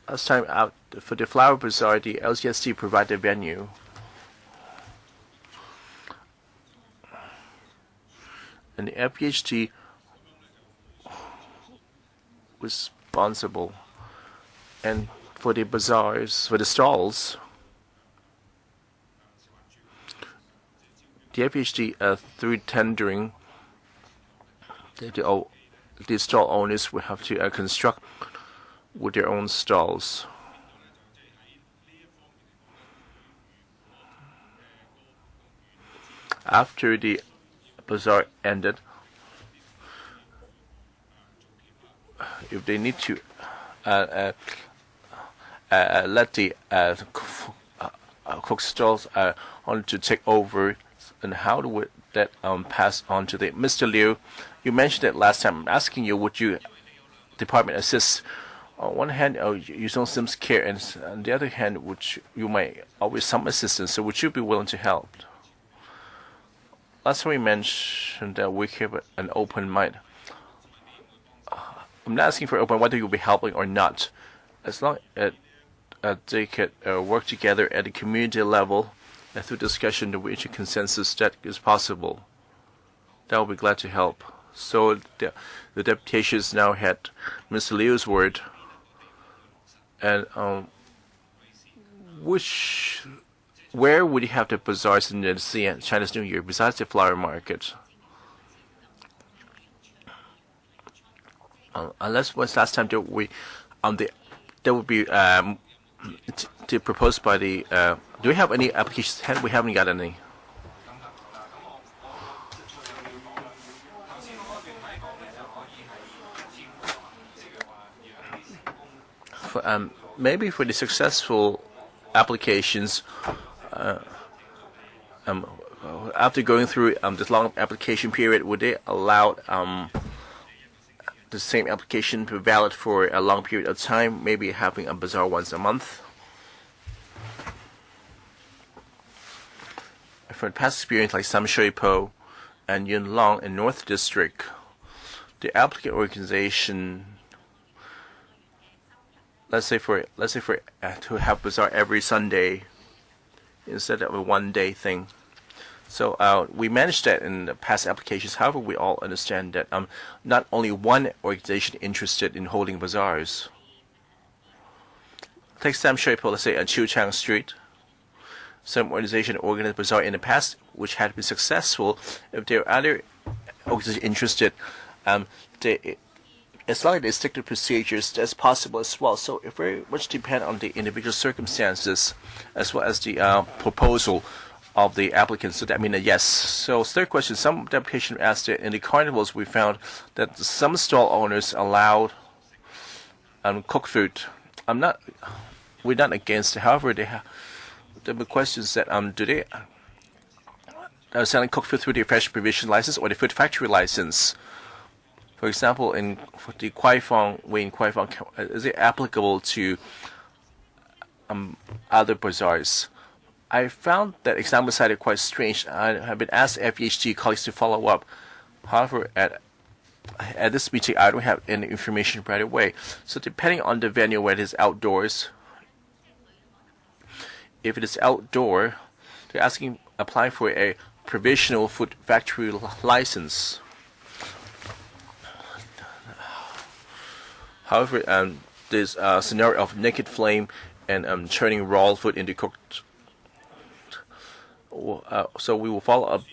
Last time out for the flower bazaar, the LCSD provided a venue. And the FPHD responsible. And for the bazaars, for the stalls, the FPHD through tendering, the stall owners will have to construct with their own stalls. After the bazaar ended, if they need to let the cook stalls on to take over, and how do that pass on to the Mr. Liu? You mentioned it last time. I'm asking you, would you department assist? On one hand, you don't seem scared, and on the other hand, you might always some assistance. So would you be willing to help? Last time we mentioned that we have an open mind. I'm not asking for open whether you'll be helping or not. As long as they can work together at the community level and through discussion to reach a consensus that is possible, that will be glad to help. So the deputations now had Mr. Liu's word. And where would you have the bazaars in the Chinese New Year besides the flower market? unless was last time that there would be proposed by the. Do we have any applications? We haven't got any. Maybe for the successful applications, after going through this long application period, would they allow the same application to be valid for a long period of time, maybe having a bazaar once a month? For past experience like Sam Shui Po and Yuen Long in North District, the applicant organization, let's say for to have bazaar every Sunday instead of a one-day thing. So we managed that in the past applications. However, we all understand that not only one organization interested in holding bazaars. Take Sam Shui Po, let's say on Chiu Chang Street. Some organization organized bazaar in the past, which had been successful. If there are other organizations interested, as long as they stick to procedures, that's possible as well. So it very much depends on the individual circumstances as well as the proposal of the applicants. So that means a yes. So third question, some deputation asked that in the carnivals we found that some stall owners allowed cooked food. We're not against it. However, there were questions that do they selling cooked food through the fresh provision license or the food factory license? For example, for the Kwai Fong, is it applicable to other bazaars? I found that example cited quite strange. I have been asked FEHG colleagues to follow up. However, at this meeting, I don't have any information right away. So depending on the venue, whether it's outdoors, if it is outdoor, they're applying for a provisional food factory license. However, there's a scenario of naked flame and turning raw food into cooked. So we will follow up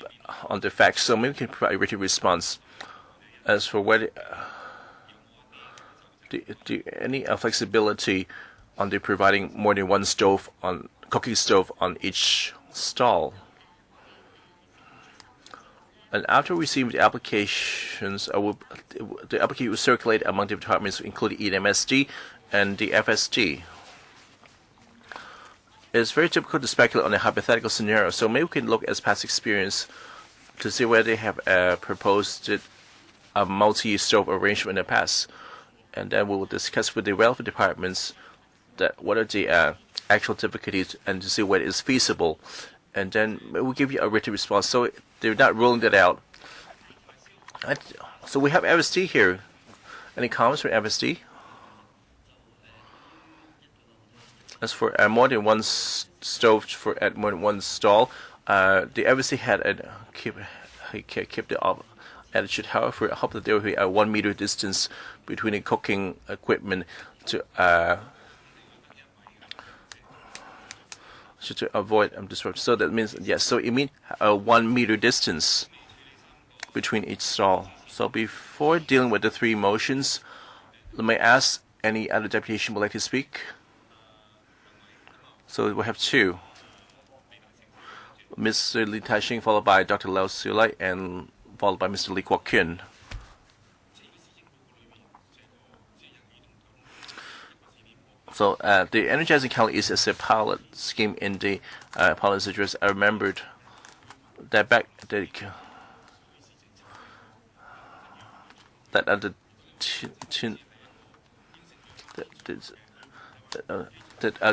on the facts. So maybe we can provide a written response. As for whether any flexibility on the providing more than one cooking stove on each stall. And after receiving the applications, the application will circulate among the departments, including EMSD and the FSD. It's very difficult to speculate on a hypothetical scenario, so maybe we can look at past experience to see whether they have proposed a multi-stove arrangement in the past. And then we will discuss with the relevant departments what are the actual difficulties and to see whether it's feasible. And then we'll give you a written response. So they're not ruling that out. So we have FSD here. Any comments from FSD? As for more than one stove at more than one stall, the FSD had kept the attitude. However, I hope that there will be a 1 meter distance between the cooking equipment to avoid disruption. So that means yes. So it means a 1 meter distance between each stall. So before dealing with the three motions, let me ask any other deputation would like to speak. So we have two. Mr. Li Taixing, followed by Dr. Lau Siulai, and followed by Mr. Lee Kwok Kyun. So the Energizing County is a pilot scheme in the policy address. I remembered that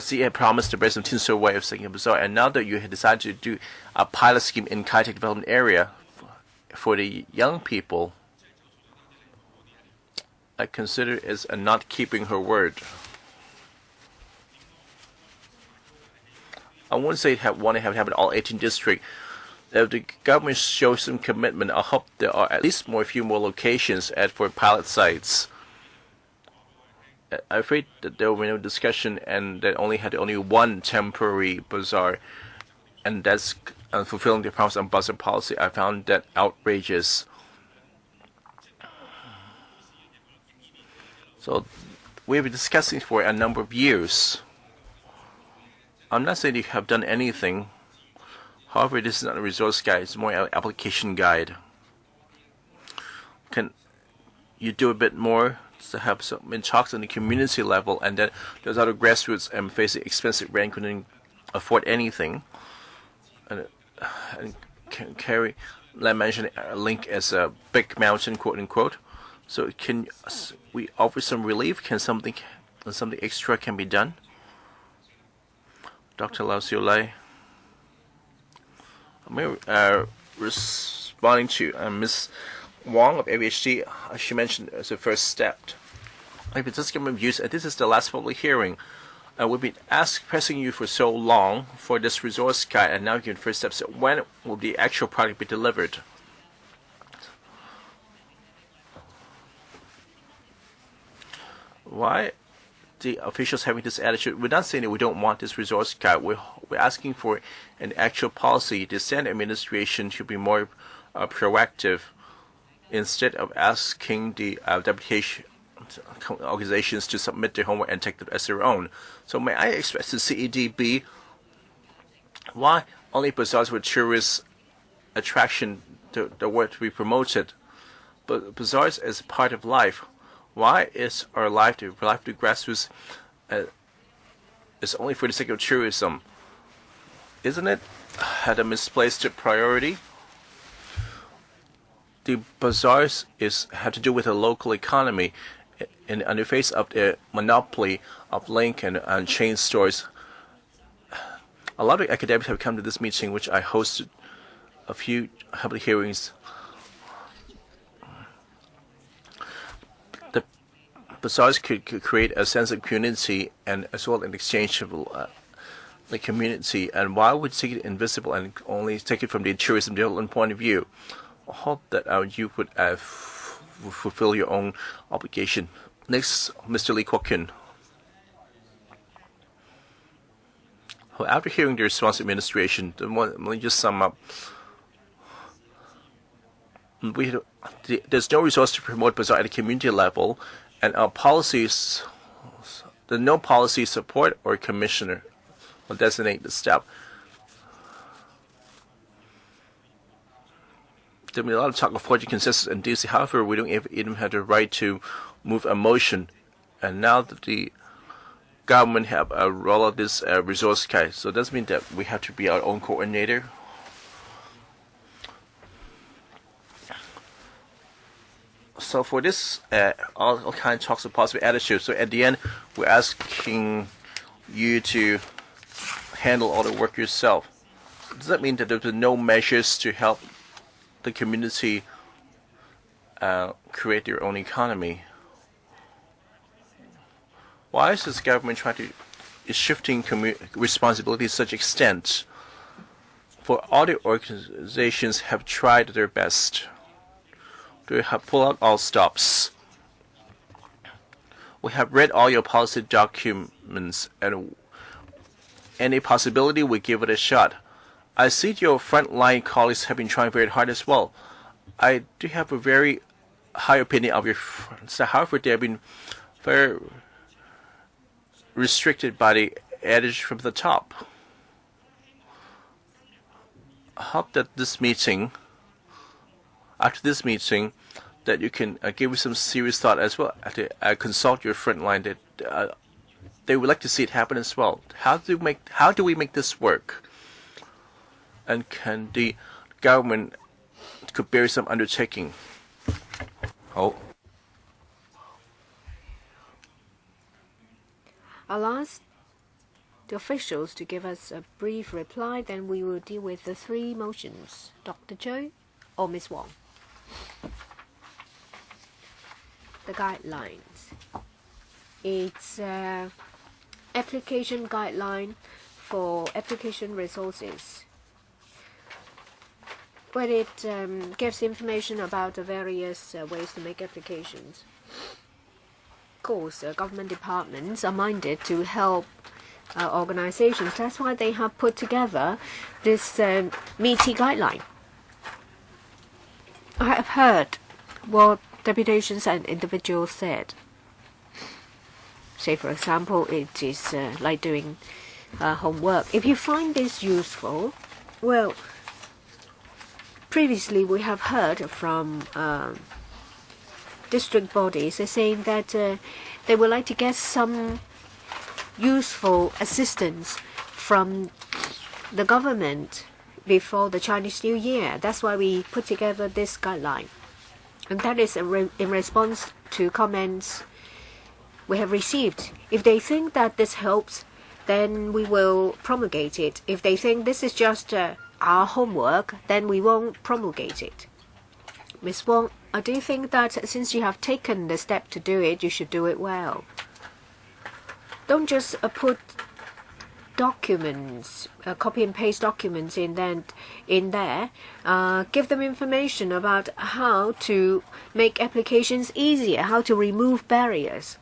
CA promised to bring some tinsel way of thinking bazaar, and now that you had decided to do a pilot scheme in Kai Tak development area for the young people, I consider it as not keeping her word. I wouldn't say want to have it happen in all 18 districts. If the government shows some commitment, I hope there are at least a few more locations for pilot sites. I'm afraid that there will be no discussion and that had only one temporary bazaar, and that's fulfilling the promise on bazaar policy. I found that outrageous. So we've been discussing for a number of years. I'm not saying you have done anything. However, this is not a resource guide. It's more an application guide. Can you do a bit more to have some talks on the community level, and then there's other grassroots and facing expensive rent couldn't afford anything, and can carry, like mentioned, a link as a big mountain, quote unquote. So can we offer some relief? Can something extra can be done? Dr. Lau Siu Lei. I'm responding to Ms. Wong of AVHD. She mentioned as a first step. If it's just government views, and this is the last public hearing. We've been pressing you for so long for this resource guide, and now you're in first steps. So when will the actual product be delivered? Why the officials having this attitude? We're not saying that we don't want this resource guide. We're asking for an actual policy. The Senate administration should be more proactive instead of asking the deputation organizations to submit their homework and take it as their own. So may I express to CEDB why only bazaars with tourist attraction the word to be promoted, but bazaars as part of life? Why is our life to grassroots is only for the sake of tourism? Isn't it had a misplaced priority? The bazaars have to do with the local economy. In the face of the monopoly of link and chain stores, a lot of academics have come to this meeting, which I hosted a few public hearings. The bazaars could create a sense of community and as well an exchange of the community. And why would take it invisible and only take it from the tourism development point of view? I hope that you would fulfill your own obligation. Next, Mr. Lee Kwok-Kun. Well, after hearing the response administration, let me just sum up. There's no resource to promote bazaar at a community level, and our policies, there's no policy support or commissioner will designate the step. There'll be a lot of talk of Fortune consensus and DC. However, we don't even have the right to move a motion. And now that the government have a roll out this resource guide, so it does mean that we have to be our own coordinator. So for this, all kinds of talks of positive attitude. So at the end, we're asking you to handle all the work yourself. Does that mean that there's no measures to help the community create their own economy? Why is this government is shifting responsibility to such extent? For all the organizations have tried their best to pull out all stops. We have read all your policy documents, and any possibility we give it a shot. I see your frontline colleagues have been trying very hard as well. I do have a very high opinion of your staff. However, they have been very restricted by the adage from the top. I hope that after this meeting, that you can give it some serious thought as well. Consult your frontline. That they would like to see it happen as well. How do we make this work? And can the government could bear some undertaking? Oh. I'll ask the officials to give us a brief reply, then we will deal with the three motions. Dr. Choi or Ms. Wong? The guidelines. It's application guideline for application resources. But it gives information about the various ways to make applications. Of course, government departments are minded to help organizations. That's why they have put together this meaty guideline. I have heard what deputations and individuals said. Say, for example, it is like doing homework. If you find this useful, well, previously we have heard from district bodies saying that they would like to get some useful assistance from the government before the Chinese New Year. That's why we put together this guideline. And that is in response to comments we have received. If they think that this helps, then we will promulgate it. If they think this is just our homework, then we won't promulgate it. Ms. Wong, do you think that since you have taken the step to do it, you should do it well? Don't just put documents, copy and paste documents in there. Give them information about how to make applications easier, how to remove barriers.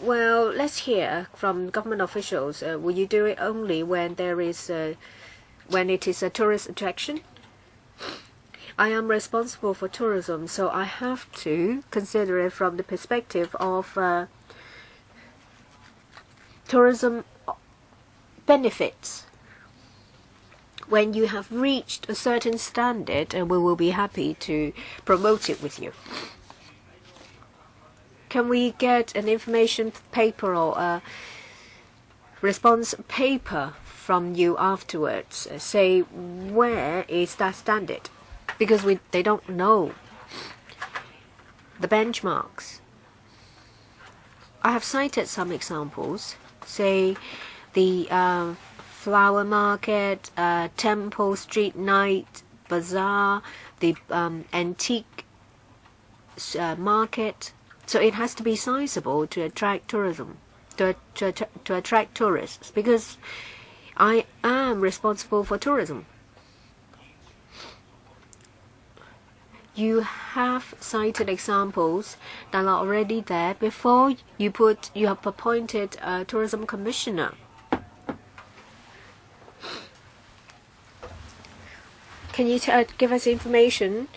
Well, let's hear from government officials. Will you do it only when when it is a tourist attraction? I am responsible for tourism, so I have to consider it from the perspective of tourism benefits. When you have reached a certain standard, we will be happy to promote it with you. Can we get an information paper or a response paper from you afterwards? Say, where is that standard? Because they don't know the benchmarks. I have cited some examples. Say, the flower market, temple street night, bazaar, the antique market. So it has to be sizable to attract tourism, to attract tourists, because I am responsible for tourism. You have cited examples that are already there. Before you have appointed a tourism commissioner. Can you give us information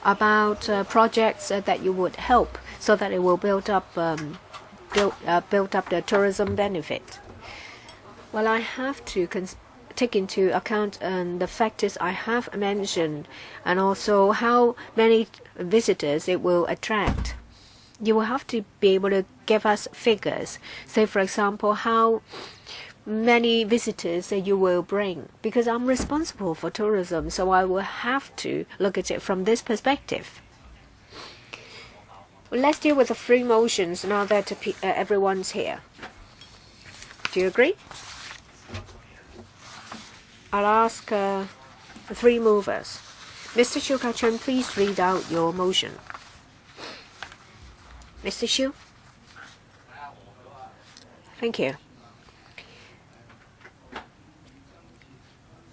about projects that you would help so that it will build up the tourism benefit? Well, I have to take into account the factors I have mentioned, and also how many visitors it will attract. You will have to be able to give us figures. Say, for example, how many visitors you will bring, because I'm responsible for tourism, so I will have to look at it from this perspective. Well, let's deal with the three motions now that everyone's here. Do you agree? I'll ask the three movers. Mr. Xu Ka-chun, please read out your motion. Mr. Xu? Thank you.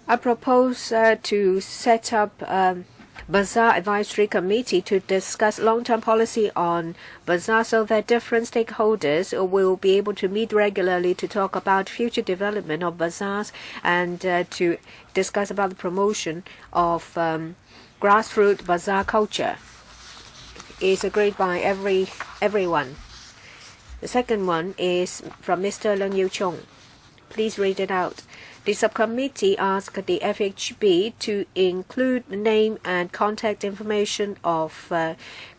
I propose to set up a Bazaar Advisory Committee to discuss long-term policy on bazaar so that different stakeholders will be able to meet regularly to talk about future development of bazaars and to discuss about the promotion of grassroots bazaar culture. It's agreed by everyone. The second one is from Mr. Leung Yiu-chung. Please read it out. The subcommittee asked the FHB to include the name and contact information of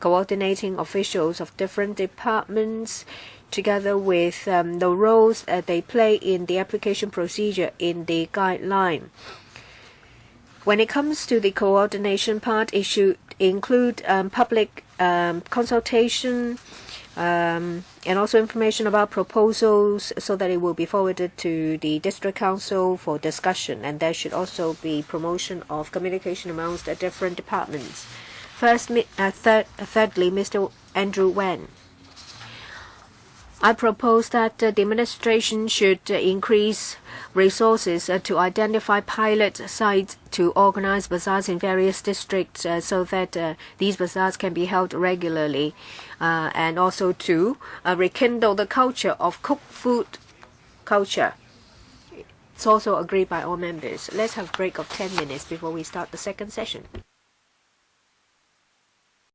coordinating officials of different departments, together with the roles they play in the application procedure in the guideline. When it comes to the coordination part, it should include public consultation, and also information about proposals so that it will be forwarded to the district council for discussion, and there should also be promotion of communication amongst the different departments. Thirdly, Mr. Andrew Wen. I propose that the administration should increase resources to identify pilot sites to organize bazaars in various districts so that these bazaars can be held regularly, and also to rekindle the culture of cooked food culture. It's also agreed by all members. Let's have a break of 10 minutes before we start the second session.